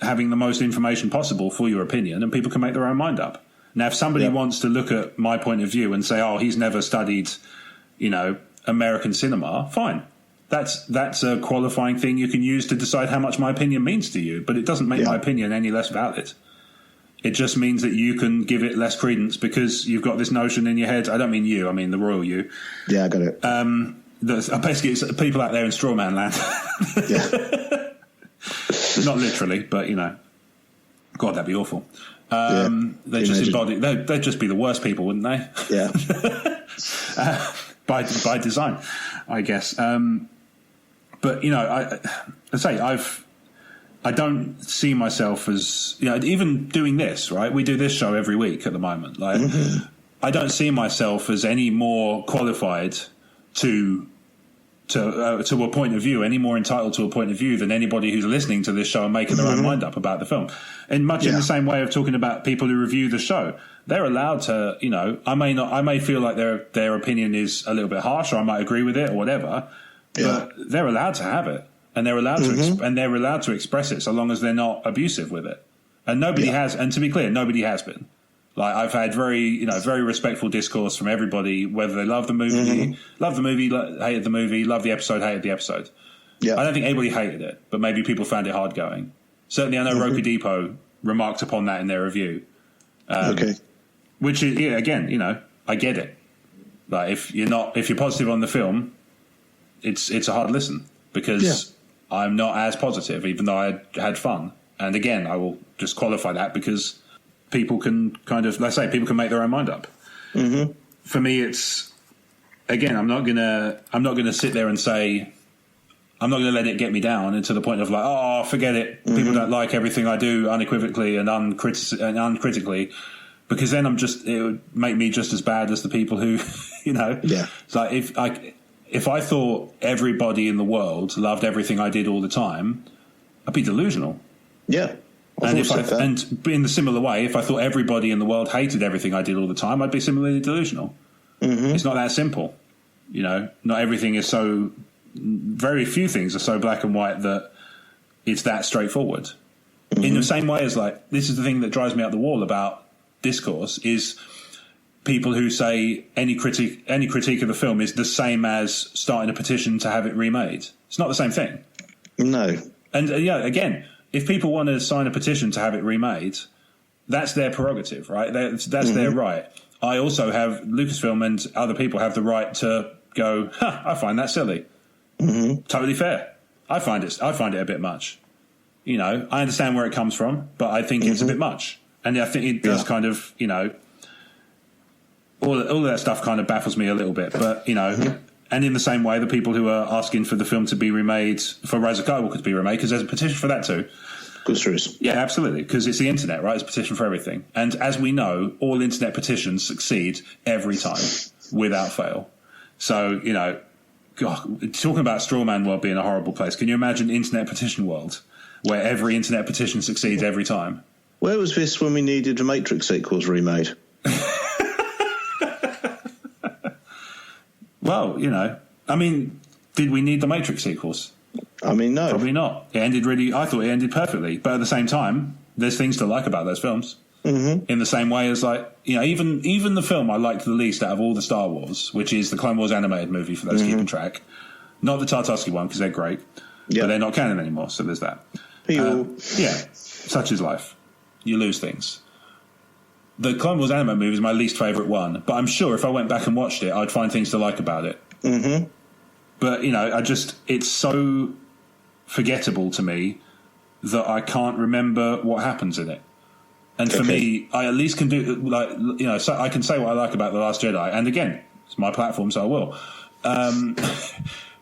having the most information possible for your opinion, and people can make their own mind up. Now, if somebody wants to look at my point of view and say, oh, he's never studied, you know, American cinema, fine. That's a qualifying thing you can use to decide how much my opinion means to you, but it doesn't make my opinion any less valid. It just means that you can give it less credence because you've got this notion in your head. I don't mean you, I mean the royal you. Yeah, I got it. Basically, it's people out there in strawman land. Not literally, but God, that'd be awful. They'd just embody. They'd just be the worst people, wouldn't they? Yeah. By design, I guess. But I don't see myself as even doing this. Right, we do this show every week at the moment. Like, I don't see myself as any more qualified to a point of view, any more entitled to a point of view than anybody who's listening to this show and making their own mind up about the film. And much in the same way of talking about people who review the show, they're allowed to, I may feel like their opinion is a little bit harsh, or I might agree with it or whatever, but they're allowed to have it, and they're allowed to express it so long as they're not abusive with it. And nobody has, and to be clear, nobody has been. Like, I've had very respectful discourse from everybody, whether they love the movie, hated the movie, loved the episode, hated the episode. Yeah. I don't think anybody hated it, but maybe people found it hard going. Certainly, I know Roku Depot remarked upon that in their review. Which is, again, I get it. Like, if you're positive on the film, it's a hard listen, because I'm not as positive, even though I had fun. And again, I will just qualify that because people can people can make their own mind up. For me, it's, again, I'm not gonna sit there and say, I'm not gonna let it get me down and to the point of like, oh, forget it. People don't like everything I do unequivocally and uncritically, because then it would make me just as bad as the people who, It's like, if I thought everybody in the world loved everything I did all the time, I'd be delusional. Yeah. And in the similar way, if I thought everybody in the world hated everything I did all the time, I'd be similarly delusional. It's not that simple. Not everything is so. Very few things are so black and white that it's that straightforward. In the same way as, like, this is the thing that drives me up the wall about discourse, is people who say any critique of the film is the same as starting a petition to have it remade. It's not the same thing. No. And again, if people want to sign a petition to have it remade, that's their prerogative, right? That's their right. I also have, Lucasfilm and other people have the right to go, I find that silly. Totally fair. I find it a bit much. I understand where it comes from, but I think it's a bit much. And I think it does kind of, all of that stuff kind of baffles me a little bit. But, and in the same way, the people who are asking for the film to be remade, for Rise of Skywalker to be remade, because there's a petition for that too. Yeah, absolutely, because it's the internet, right? It's a petition for everything. And as we know, all internet petitions succeed every time, without fail. So, God, talking about Strawman World being a horrible place, can you imagine internet petition world, where every internet petition succeeds every time? Where was this when we needed the Matrix sequels remade? Well, I mean, did we need the Matrix sequels? I mean, no. Probably not. I thought it ended perfectly. But at the same time, there's things to like about those films. In the same way as, like, even the film I liked the least out of all the Star Wars, which is the Clone Wars animated movie, for those keeping track. Not the Tartakovsky one, because they're great. But they're not canon anymore, so there's that. Such is life. You lose things. The Clone Wars animated movie is my least favourite one, but I'm sure if I went back and watched it, I'd find things to like about it. But, it's so forgettable to me that I can't remember what happens in it. And for me, I at least can do, like, so I can say what I like about The Last Jedi. And again, it's my platform, so I will.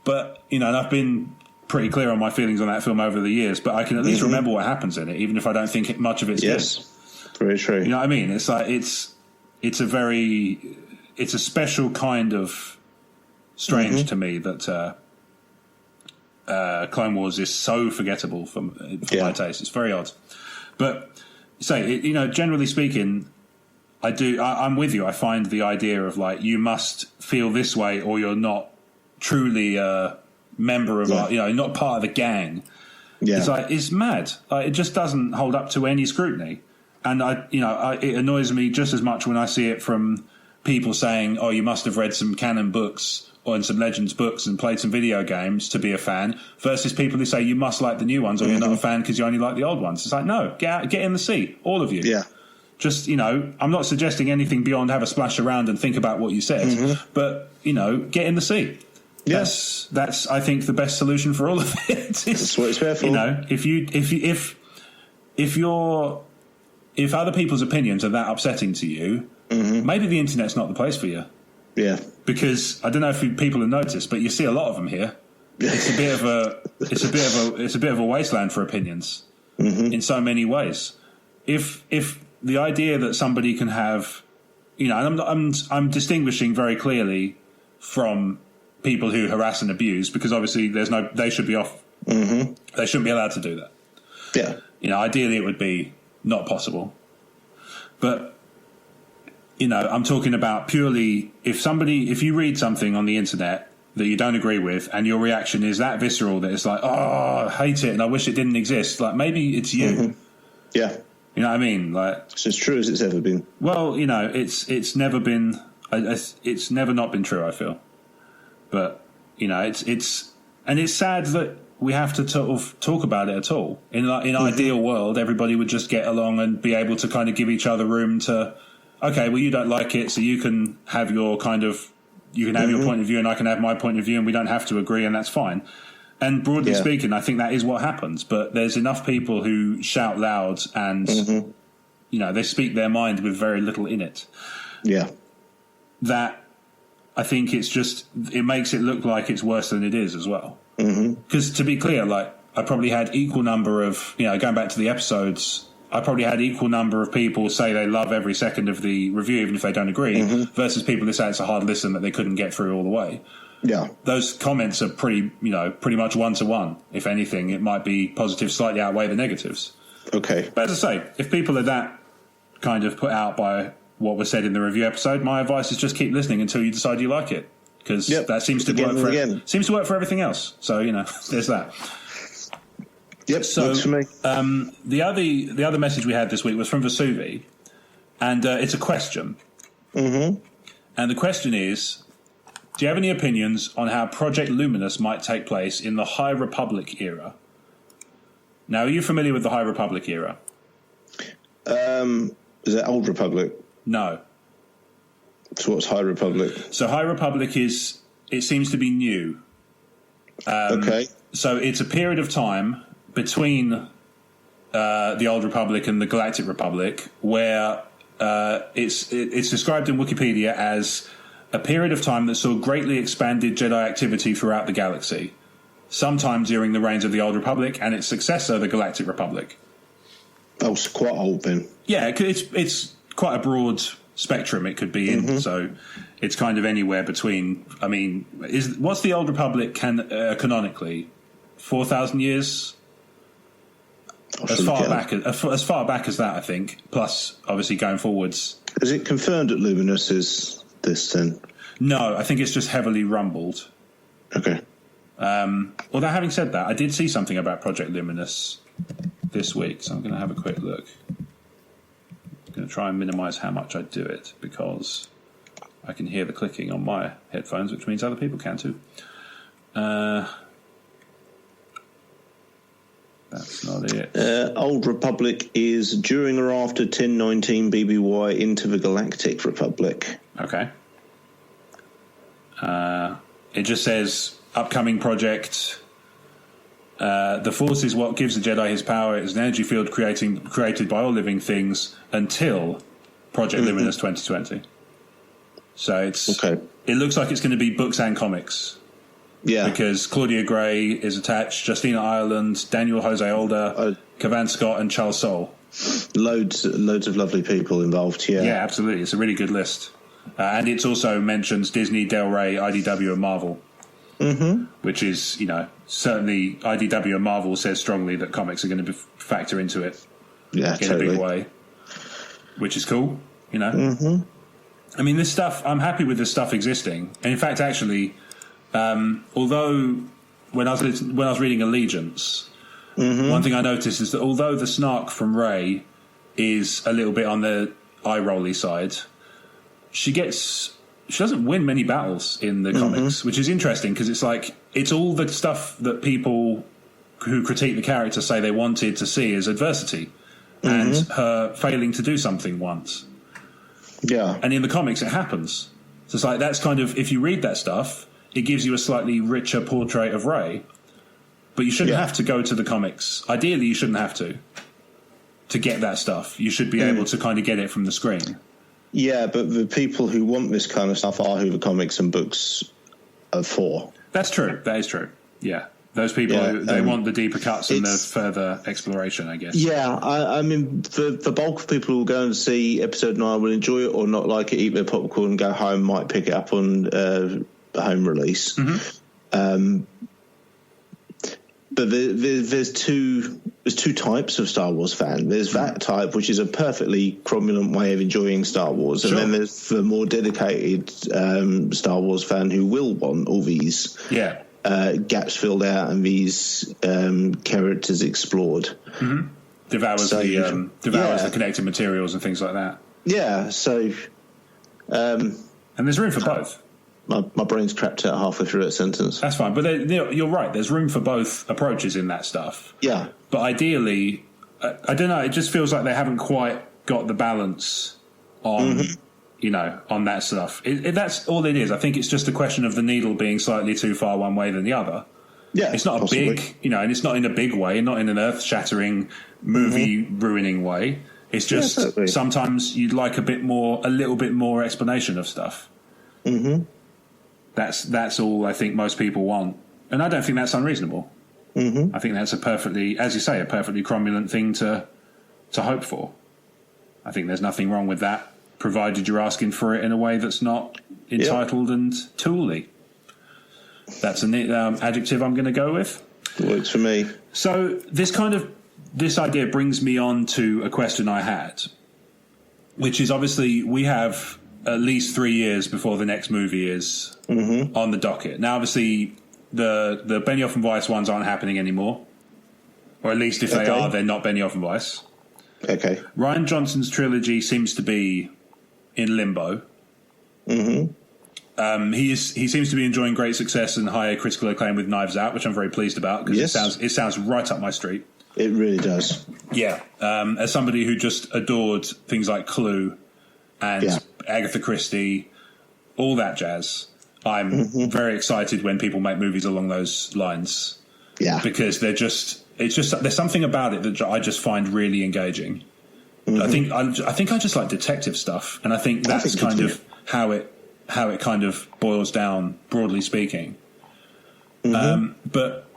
But, and I've been pretty clear on my feelings on that film over the years, but I can at least remember what happens in it, even if I don't think much of it's good. Very true. You know what I mean? It's like, it's a special kind of strange to me that Clone Wars is so forgettable for my taste. It's very odd. But generally speaking, I'm with you. I find the idea of, like, you must feel this way or you're not truly a member of not part of the gang. It's like, it's mad. Like, it just doesn't hold up to any scrutiny. And it annoys me just as much when I see it from people saying, "Oh, you must have read some canon books or some Legends books and played some video games to be a fan," versus people who say you must like the new ones or you're not a fan because you only like the old ones. It's like, no, get in the sea, all of you. Yeah. Just, I'm not suggesting anything beyond have a splash around and think about what you said, but, get in the sea. That's I think the best solution for all of it. That's what it's there for. You know, if other people's opinions are that upsetting to you, maybe the internet's not the place for you. Yeah. Because I don't know if people have noticed, but you see a lot of them here. It's a bit of a wasteland for opinions in so many ways. If the idea that somebody can have, you know, and I'm distinguishing very clearly from people who harass and abuse, because obviously they should be off. They shouldn't be allowed to do that. Yeah. You know, ideally it would be not possible. But, you know, I'm talking about purely if you read something on the internet that you don't agree with and your reaction is that visceral that it's like, oh, I hate it and I wish it didn't exist. Like, maybe it's you. Yeah. You know what I mean? Like, it's as true as it's ever been. Well, you know, it's never been, it's never not been true, I feel. But, you know, it's sad that we have to sort of talk about it at all. In an ideal world, everybody would just get along and be able to kind of give each other room to, okay, well, you don't like it, so you can have your kind of, you can have your point of view and I can have my point of view and we don't have to agree and that's fine. And broadly speaking, I think that is what happens. But there's enough people who shout loud and, you know, they speak their mind with very little in it. Yeah. That I think it makes it look like it's worse than it is as well. Because to be clear, like, I probably had equal number of, you know, going back to the episodes, I probably had equal number of people say they love every second of the review, even if they don't agree, versus people who say it's a hard listen that they couldn't get through all the way. Yeah. Those comments are pretty much 1-to-1. If anything, it might be positive slightly outweigh the negatives. Okay. But as I say, if people are that kind of put out by what was said in the review episode, my advice is just keep listening until you decide you like it. Because that seems to work for everything else. So, you know, there's that. Yep, so, works for me. The other message we had this week was from Vesuvi, and it's a question. And the question is, do you have any opinions on how Project Luminous might take place in the High Republic era? Now, are you familiar with the High Republic era? Is that Old Republic? No. So what's High Republic? So High Republic it seems to be new. Okay. So it's a period of time between the Old Republic and the Galactic Republic where it's described in Wikipedia as a period of time that saw greatly expanded Jedi activity throughout the galaxy, sometime during the reigns of the Old Republic and its successor, the Galactic Republic. Oh, it's quite old then. Yeah, it's quite a broad spectrum it could be in, so it's kind of anywhere between. I mean, what's the Old Republic canonically? 4,000 years. As far back as that, I think. Plus, obviously, going forwards. Is it confirmed that Luminous is this then? No, I think it's just heavily rumbled. Okay. Although, having said that, I did see something about Project Luminous this week, so I'm going to have a quick look. I'm going to try and minimise how much I do it because I can hear the clicking on my headphones, which means other people can too. That's not it. Old Republic is during or after 1019 BBY into the Galactic Republic. Okay. It just says upcoming project. The Force is what gives the Jedi his power. It's an energy field created by all living things until Project Luminous 2020. So it looks like it's going to be books and comics. Yeah. Because Claudia Gray is attached, Justina Ireland, Daniel Jose Older, Cavan Scott, and Charles Soule. Loads of lovely people involved, yeah. Yeah, absolutely. It's a really good list. And it also mentions Disney, Del Rey, IDW, and Marvel. Which is, you know, certainly IDW and Marvel says strongly that comics are going to factor into it in a big way, which is cool, you know. I mean, this stuff, I'm happy with this stuff existing. And in fact, actually, although when I was reading Allegiance, one thing I noticed is that although the snark from Rey is a little bit on the eye-rolly side, she doesn't win many battles in the comics, which is interesting because it's all the stuff that people who critique the character say they wanted to see as adversity and her failing to do something once. Yeah. And in the comics, it happens. So it's like, that's kind of, if you read that stuff, it gives you a slightly richer portrait of Rey. But you shouldn't have to go to the comics. Ideally, you shouldn't have to get that stuff. You should be able to kind of get it from the screen. Yeah, but the people who want this kind of stuff are who the comics and books are for. That's true. That is true. Yeah. Those people, they want the deeper cuts and the further exploration, I guess. Yeah, I mean, the bulk of people who will go and see episode 9 will enjoy it or not like it, eat their popcorn, go home, might pick it up on home release. But there's two types of Star Wars fan. There's that type, which is a perfectly cromulent way of enjoying Star Wars, and then there's the more dedicated Star Wars fan who will want all these gaps filled out and these characters explored. Devours the connected materials and things like that. Yeah, so and there's room for both. My brain's crapped out halfway through that sentence. That's fine, but you're right. There's room for both approaches in that stuff. Yeah, but ideally, I don't know. It just feels like they haven't quite got the balance on, on that stuff. That's all it is. I think it's just a question of the needle being slightly too far one way than the other. Yeah, it's not possibly. A big, and it's not in a big way, not in an earth-shattering, movie-ruining way. It's just sometimes you'd like a little bit more explanation of stuff. That's all I think most people want, and I don't think that's unreasonable. I think that's a perfectly cromulent thing to hope for. I think there's nothing wrong with that, provided you're asking for it in a way that's not entitled and tooly. That's an adjective I'm going to go with. Works for me. So this idea brings me on to a question I had, which is obviously we have at least 3 years before the next movie is on the docket. Now, obviously, the Benioff and Weiss ones aren't happening anymore. Or at least if they are, they're not Benioff and Weiss. Okay. Rian Johnson's trilogy seems to be in limbo. He seems to be enjoying great success and higher critical acclaim with Knives Out, which I'm very pleased about, because it sounds right up my street. It really does. Yeah. As somebody who just adored things like Clue and Agatha Christie, all that jazz, I'm very excited when people make movies along those lines. Yeah. Because there's something about it that I just find really engaging. I think I just like detective stuff, and I think that's kind of how it kind of boils down, broadly speaking. But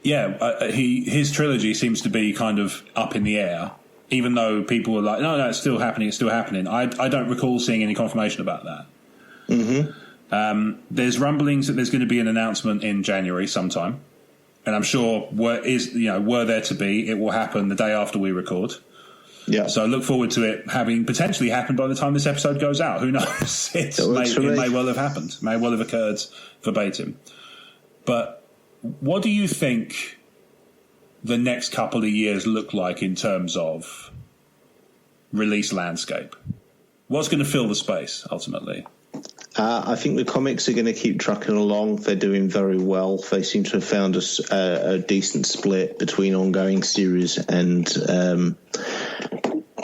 yeah, his trilogy seems to be kind of up in the air, even though people are like, no, it's still happening. I don't recall seeing any confirmation about that. There's rumblings that there's going to be an announcement in January sometime, and I'm sure were there to be, it will happen the day after we record. Yeah. So I look forward to it having potentially happened by the time this episode goes out. Who knows? It may well have happened. May well have occurred verbatim. But what do you think the next couple of years look like in terms of release landscape? What's going to fill the space ultimately? I think the comics are going to keep trucking along. They're doing very well. They seem to have found a decent split between ongoing series and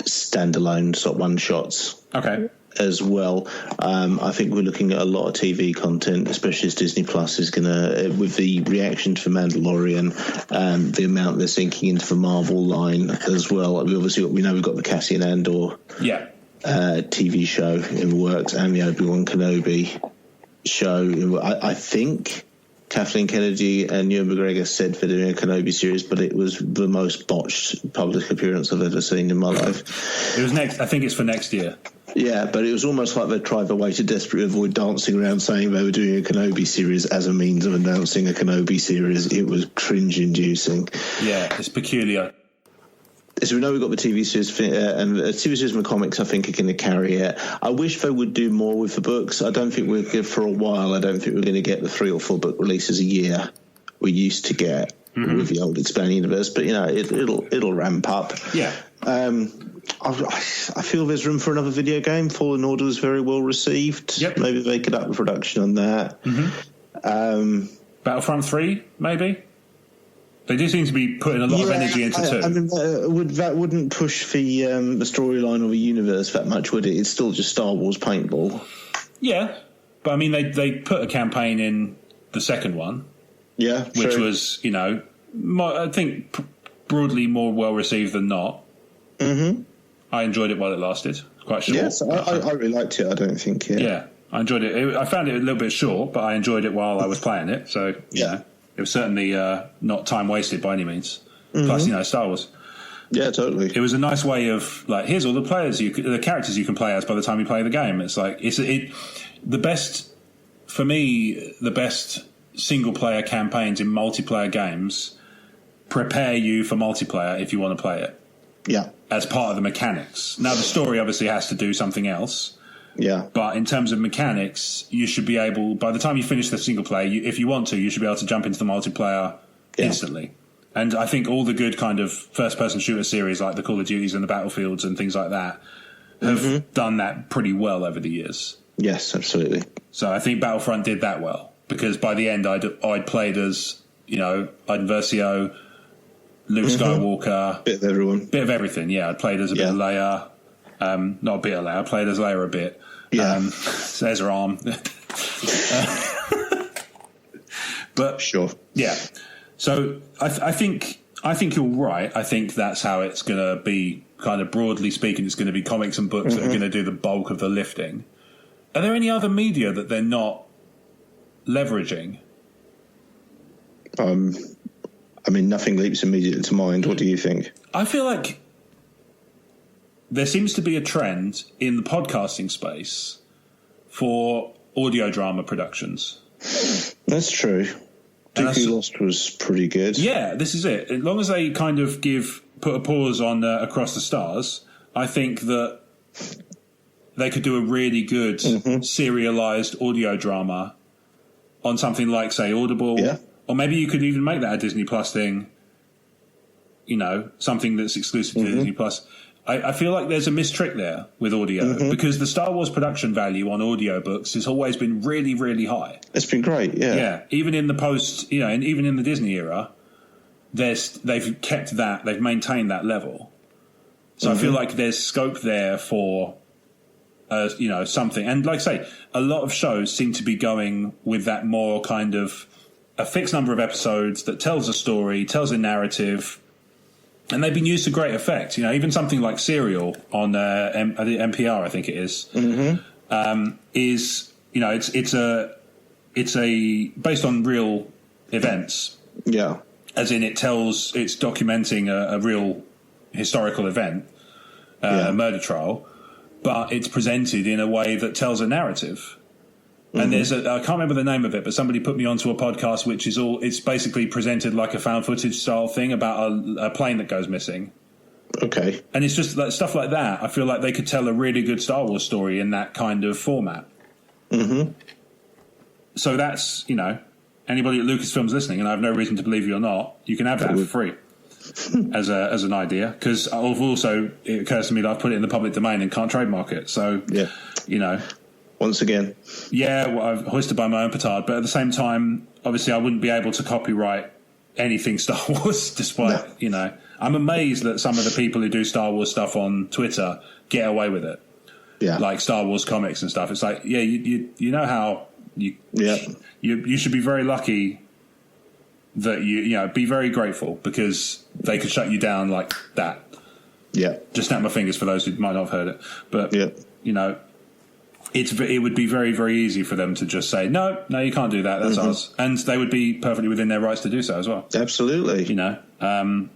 standalone sort of one-shots. Okay. As well. I think we're looking at a lot of TV content, especially as Disney Plus is going to, with the reaction to The Mandalorian, the amount they're sinking into the Marvel line as well. We know we've got the Cassian Andor TV show in the works and the Obi-Wan Kenobi show. I think Kathleen Kennedy and Ewan McGregor said they're doing a Kenobi series, but it was the most botched public appearance I've ever seen in my life. It was next. I think it's for next year. Yeah, but it was almost like they tried their way to desperately avoid dancing around saying they were doing a Kenobi series as a means of announcing a Kenobi series. It was cringe-inducing. Yeah, it's peculiar. So we know we've got the TV series, and the TV series and the comics, I think, are going to carry it. I wish they would do more with the books. I don't think we're good for a while. I don't think we're going to get the 3 or 4 book releases a year we used to get with the old expanding universe. But, it'll ramp up. Yeah. I feel there's room for another video game. Fallen Order was very well received. Yep. Maybe they could up the production on that. Battlefront 3, maybe? They do seem to be putting a lot of energy into 2. I mean, that wouldn't push the storyline or the universe that much, would it? It's still just Star Wars paintball. Yeah. But I mean, they put a campaign in the second one, which was, you know, I think broadly more well received than not. Mm-hmm. I enjoyed it while it lasted. Quite short. Yes, I really liked it. I don't think. Yeah, I enjoyed it. I found it a little bit short, but I enjoyed it while I was playing it. So you know, it was certainly not time wasted by any means. Mm-hmm. Plus, you know, Star Wars. Yeah, totally. It was a nice way of like, here's all the the characters you can play as by the time you play the game. It's like the best for me. The best single player campaigns in multiplayer games prepare you for multiplayer if you want to play it. Yeah, as part of the mechanics. Now the story obviously has to do something else. Yeah, but in terms of mechanics, you should be able. By the time you finish the single player, if you want to, you should be able to jump into the multiplayer instantly. And I think all the good kind of first-person shooter series, like the Call of Duties and the Battlefields and things like that, have done that pretty well over the years. Yes, absolutely. So I think Battlefront did that well, because by the end I'd played as, you know, Iden Versio, Luke Skywalker. Bit of everyone. Bit of everything, yeah. I'd played as a bit of Leia. Not a bit of Leia. I played as Leia a bit. Yeah. There's her arm. But sure. Yeah. So I think you're right. I think that's how it's going to be. Kind of broadly speaking, it's going to be comics and books that are going to do the bulk of the lifting. Are there any other media that they're not leveraging? I mean, nothing leaps immediately to mind. What do you think? I feel like there seems to be a trend in the podcasting space for audio drama productions. That's true. Niku Lost was pretty good. Yeah, this is it. As long as they kind of put a pause on Across the Stars, I think that they could do a really good serialized audio drama on something like, say, Audible. Yeah. Or maybe you could even make that a Disney Plus thing, you know, something that's exclusive to Disney Plus. I feel like there's a missed trick there with audio because the Star Wars production value on audiobooks has always been really, really high. It's been great, yeah. Yeah, even in the post, you know, and even in the Disney era, they've kept that, they've maintained that level. So I feel like there's scope there for, you know, something. And like I say, a lot of shows seem to be going with that more kind of a fixed number of episodes that tells a story, tells a narrative. And they've been used to great effect. You know, even something like Serial on NPR, I think it is, is, you know, it's based on real events. Yeah. As in it's documenting a real historical event, a murder trial, but it's presented in a way that tells a narrative. And I can't remember the name of it, but somebody put me onto a podcast which is it's basically presented like a found footage style thing about a plane that goes missing. Okay. And it's just like stuff like that. I feel like they could tell a really good Star Wars story in that kind of format. So that's, you know, anybody at Lucasfilm's listening, and I have no reason to believe you're not, you can have that for free as an idea. Because also, it occurs to me that I've put it in the public domain and can't trademark it. So, you know. Once again. Yeah, well, I've hoisted by my own petard, but at the same time, obviously I wouldn't be able to copyright anything Star Wars, despite, you know. I'm amazed that some of the people who do Star Wars stuff on Twitter get away with it. Yeah. Like Star Wars comics and stuff. It's like, yeah, you know how you should be very lucky that you know, be very grateful because they could shut you down like that. Yeah. Just snap my fingers for those who might not have heard it. But, you know, it would be very, very easy for them to just say, no, you can't do that. That's ours. And they would be perfectly within their rights to do so as well. Absolutely. You know,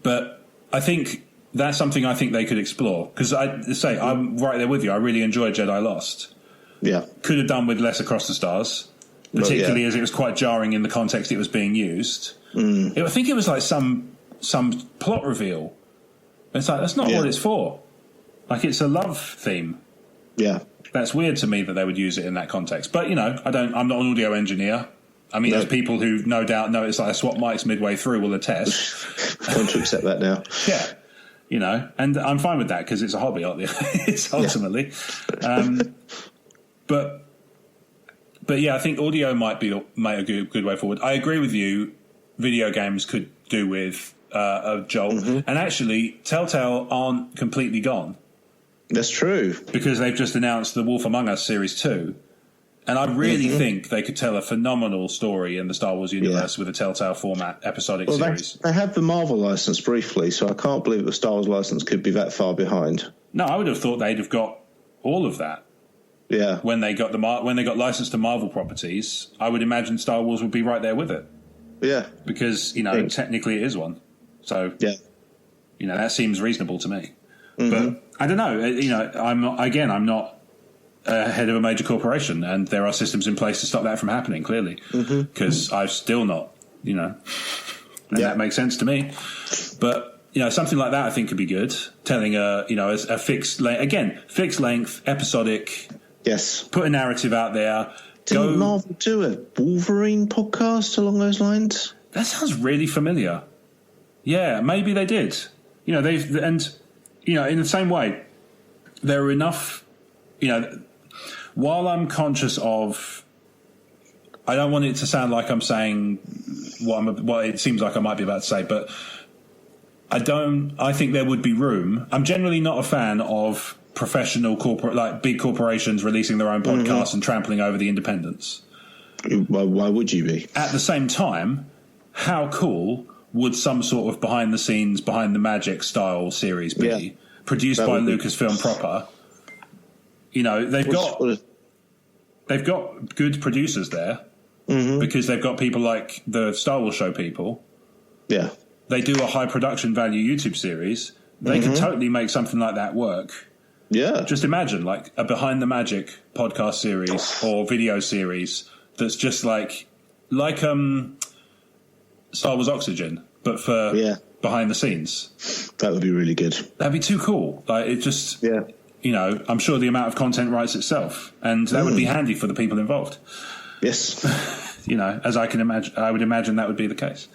but I think that's something I think they could explore. Because I'm right there with you. I really enjoyed Jedi Lost. Yeah. Could have done with less Across the Stars, particularly as it was quite jarring in the context it was being used. I think it was like some plot reveal. It's like, that's not what it's for. Like, it's a love theme. Yeah. That's weird to me that they would use it in that context. But, you know, I'm not an audio engineer. I mean, there's people who no doubt know it's like I swap mics midway through will attest. Come to accept that now. Yeah. You know, and I'm fine with that because it's a hobby, it's ultimately. But yeah, I think audio might be a good way forward. I agree with you. Video games could do with a jolt. And actually, Telltale aren't completely gone. That's true. Because they've just announced the Wolf Among Us Series 2, And I really think they could tell a phenomenal story in the Star Wars universe with a Telltale format episodic series. They had the Marvel license briefly, so I can't believe the Star Wars license could be that far behind. No, I would have thought they'd have got all of that. Yeah. When they got licensed to Marvel properties, I would imagine Star Wars would be right there with it. Yeah. Because, technically it is one. So, that seems reasonable to me. But I don't know. I'm not head of a major corporation, and there are systems in place to stop that from happening, clearly. Because I've still not, and that makes sense to me. But, something like that I think could be good. Telling a fixed length, episodic. Yes. Put a narrative out there. Didn't Marvel do a Wolverine podcast along those lines? That sounds really familiar. Yeah, maybe they did. In the same way, there are enough, while I'm conscious of, I don't want it to sound like I'm saying what it seems like I might be about to say, but I think there would be room. I'm generally not a fan of professional big corporations releasing their own podcasts and trampling over the independents. Why would you be? At the same time, how cool would some sort of behind the scenes, behind the magic style series be, produced by Lucasfilm proper? They've got good producers there because they've got people like the Star Wars show people. Yeah. They do a high production value YouTube series. They could totally make something like that work. Yeah. Just imagine like a Behind the Magic podcast series or video series that's just like Star Wars Oxygen, but for behind the scenes. That would be really good. That'd be too cool. Like it just, I'm sure the amount of content writes itself, and that would be handy for the people involved. Yes. As I can imagine, I would imagine that would be the case.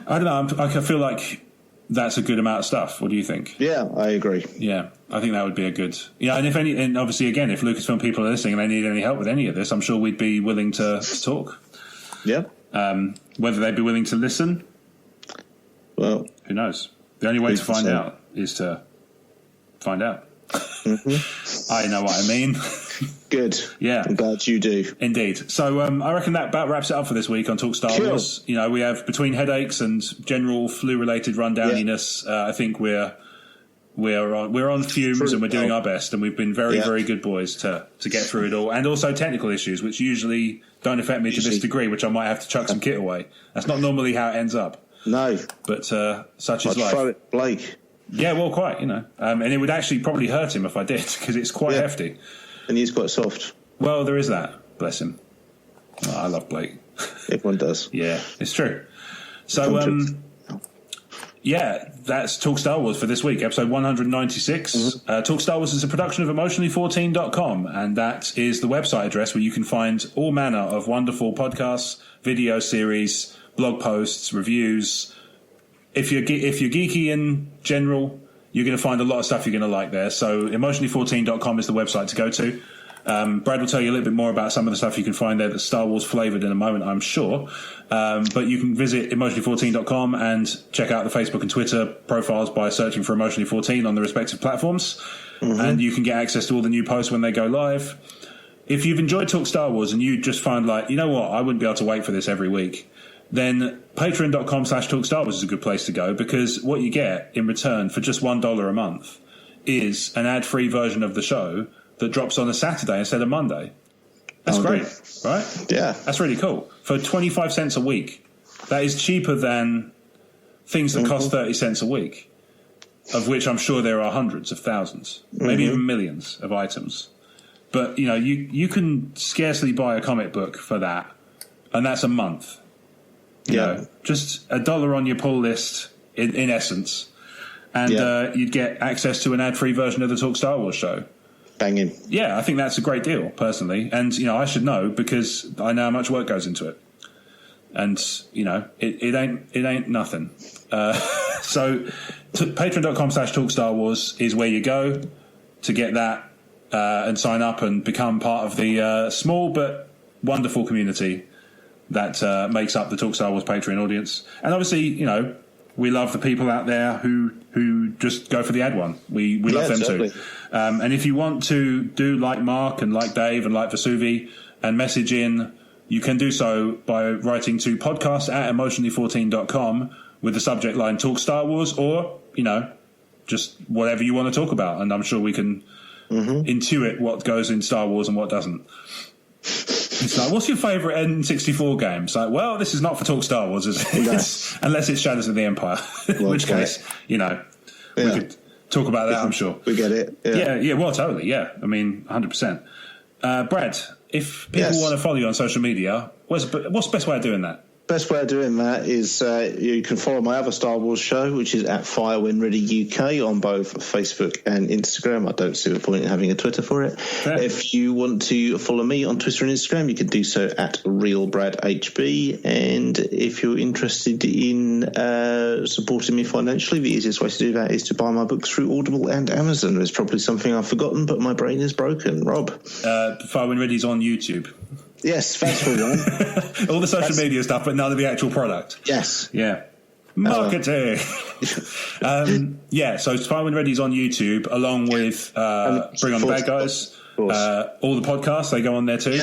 I don't know. I feel like that's a good amount of stuff. What do you think? Yeah, I agree. Yeah, I think that would be a good. And obviously, again, if Lucasfilm people are listening and they need any help with any of this, I'm sure we'd be willing to talk. Yeah. Whether they'd be willing to listen, well, who knows? The only way to find out is to find out. I know what I mean. Good. Yeah. I'm glad you do. Indeed. So I reckon that about wraps it up for this week on Talk Star Wars. We have between headaches and general flu-related rundowniness, I think we're on fumes and we're doing our best, and we've been very, very good boys to get through it all. And also technical issues, which usually don't affect me to this degree, which I might have to chuck some kit away. That's not normally how it ends up. No. But such is life. Throw it, Blake. Yeah, well, quite, and it would actually probably hurt him if I did, because it's quite hefty. And he's quite soft. Well, there is that. Bless him. Oh, I love Blake. Everyone does. Yeah, it's true. So, that's Talk Star Wars for this week, episode 196. Talk Star Wars is a production of emotionally14.com, and that is the website address where you can find all manner of wonderful podcasts, video series, blog posts, reviews. If you're geeky in general, you're going to find a lot of stuff you're going to like there. So emotionally14.com is the website to go to. Brad will tell you a little bit more about some of the stuff you can find there that's Star Wars flavoured in a moment, I'm sure. But you can visit emotionally14.com and check out the Facebook and Twitter profiles by searching for Emotionally14 on the respective platforms. And you can get access to all the new posts when they go live. If you've enjoyed Talk Star Wars and you just find like, you know what, I wouldn't be able to wait for this every week, then patreon.com/talkstarwars is a good place to go, because what you get in return for just $1 a month is an ad-free version of the show that drops on a Saturday instead of Monday. That's great, right? Yeah. That's really cool. For 25 cents a week, that is cheaper than things that cost 30 cents a week, of which I'm sure there are hundreds of thousands, maybe even millions of items. But, you can scarcely buy a comic book for that, and that's a month. Just $1 on your pull list, in essence, and you'd get access to an ad-free version of the Talk Star Wars show. Banging. Yeah, I think that's a great deal, personally, and I should know because I know how much work goes into it, and it ain't nothing. So, patreon.com/talkstarwars is where you go to get that and sign up and become part of the small but wonderful community that makes up the Talk Star Wars Patreon audience. And obviously, we love the people out there who just go for the ad one. We love them too. And if you want to do like Mark and like Dave and like Vesuvi and message in, you can do so by writing to podcast@emotionally14.com with the subject line Talk Star Wars, or, just whatever you want to talk about. And I'm sure we can intuit what goes in Star Wars and what doesn't. It's like, what's your favourite N64 game? It's like, well, this is not for Talk Star Wars, is it? Yes. Unless it's Shadows of the Empire. In which case, we could talk about that, I'm sure. We get it. Yeah, well, totally, yeah. I mean, 100%. Brad, if people want to follow you on social media, what's the best way of doing that? Best way of doing that is you can follow my other Star Wars show, which is at FireWhenReady UK on both Facebook and Instagram. I don't see the point in having a Twitter for it. Fair. If you want to follow me on Twitter and Instagram, you can do so at RealBradHB. And if you're interested in supporting me financially, the easiest way to do that is to buy my books through Audible and Amazon. It's probably something I've forgotten, but my brain is broken. Rob? FireWhenReady's on YouTube. Yes, that's for one. All the social media stuff, but none of the actual product. Yes. Yeah. Marketing. So FireWhenReady's on YouTube, along with Bring on the Bad Guys. All the podcasts, they go on there too.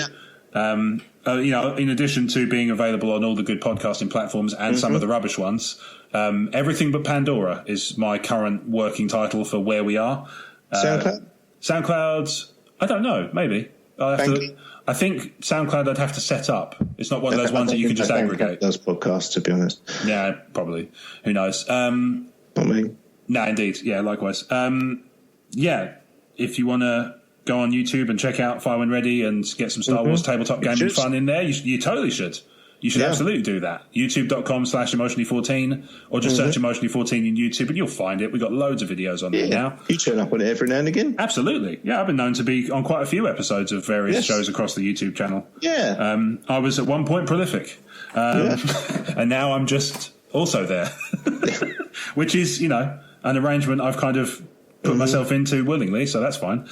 Yeah. In addition to being available on all the good podcasting platforms and some of the rubbish ones, Everything But Pandora is my current working title for where we are. SoundCloud, I don't know, maybe. I think SoundCloud I'd have to set up. It's not one of those ones that you can just aggregate. Those podcasts, to be honest. Yeah, probably. Who knows? Not me. No, indeed. Yeah, likewise. If you want to go on YouTube and check out FireWhenReady and get some Star Wars tabletop gaming fun in there, you totally should. You should absolutely do that. YouTube.com/emotionally14, or just search emotionally14 in YouTube and you'll find it. We've got loads of videos on there now. You turn up on it every now and again. Absolutely. Yeah, I've been known to be on quite a few episodes of various shows across the YouTube channel. Yeah. I was at one point prolific. And now I'm just also there. Which is, an arrangement I've kind of put myself into willingly, so that's fine.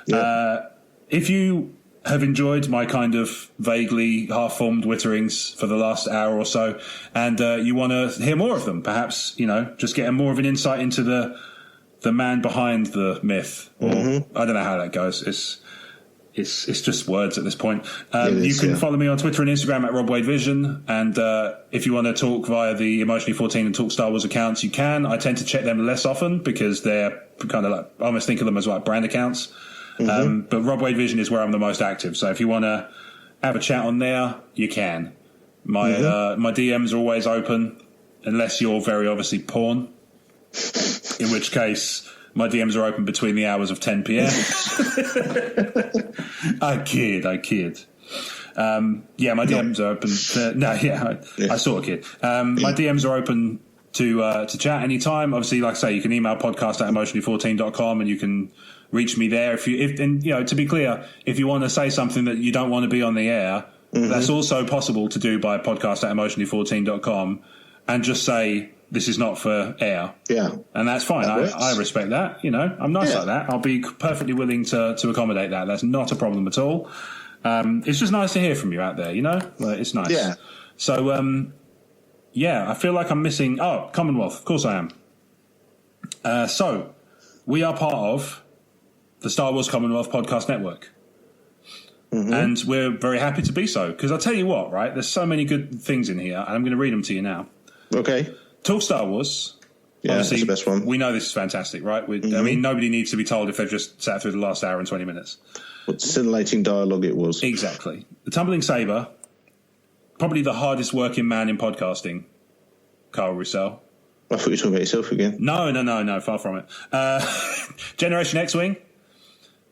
Yeah. If you have enjoyed my kind of vaguely half-formed witterings for the last hour or so, and you want to hear more of them, perhaps, just getting more of an insight into the man behind the myth, or I don't know how that goes. It's just words at this point. You can follow me on Twitter and Instagram at RobWadeVision, and if you want to talk via the Emotionally14 and Talk Star Wars accounts, you can. I tend to check them less often because they're kind of like, I almost think of them as like brand accounts. But Rob Wade Vision is where I'm the most active. So if you want to have a chat on there, you can. My DMs are always open, unless you're very obviously porn, in which case my DMs are open between the hours of 10 p.m. I kid. My DMs are open. I sort of kid. My DMs are open to chat anytime. Obviously, like I say, you can email podcast@emotionally14.com and you can reach me there. To be clear, if you want to say something that you don't want to be on the air, that's also possible to do by podcast@emotionally14.com and just say, this is not for air. Yeah. And that's fine. I respect that. I'm nice like that. I'll be perfectly willing to accommodate that. That's not a problem at all. It's just nice to hear from you out there, it's nice. Yeah. So, I feel like I'm missing... Oh, Commonwealth. Of course I am. So, we are part of the Star Wars Commonwealth Podcast Network. And we're very happy to be so. Because I'll tell you what, right? There's so many good things in here, and I'm going to read them to you now. Okay. Talk Star Wars. Yeah, that's the best one. We know this is fantastic, right? I mean, nobody needs to be told if they've just sat through the last hour and 20 minutes. What scintillating dialogue it was. Exactly. The Tumbling Saber, probably the hardest working man in podcasting, Carl Roussel. I thought you were talking about yourself again. No, far from it. Generation X-Wing,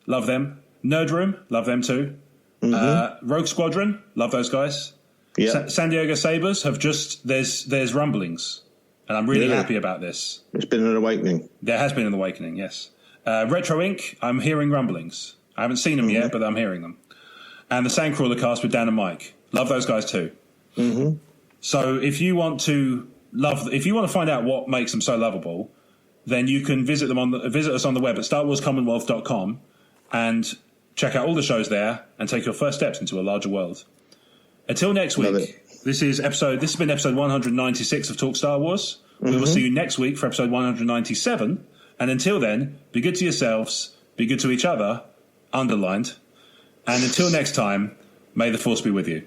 love them. Nerd Room, love them too. Rogue Squadron, love those guys. Yeah. San Diego Sabres have there's rumblings, and I'm really happy about this. It's been an awakening. There has been an awakening, yes. Retro Inc., I'm hearing rumblings. I haven't seen them yet, but I'm hearing them. And the Sandcrawler cast with Dan and Mike, love those guys too. So if you want to find out what makes them so lovable, then you can visit us on the web at StarWarsCommonwealth.com and check out all the shows there and take your first steps into a larger world. Until next week, this has been episode 196 of Talk Star Wars. We will see you next week for episode 197. And until then, be good to yourselves, be good to each other, underlined. And until next time, may the force be with you.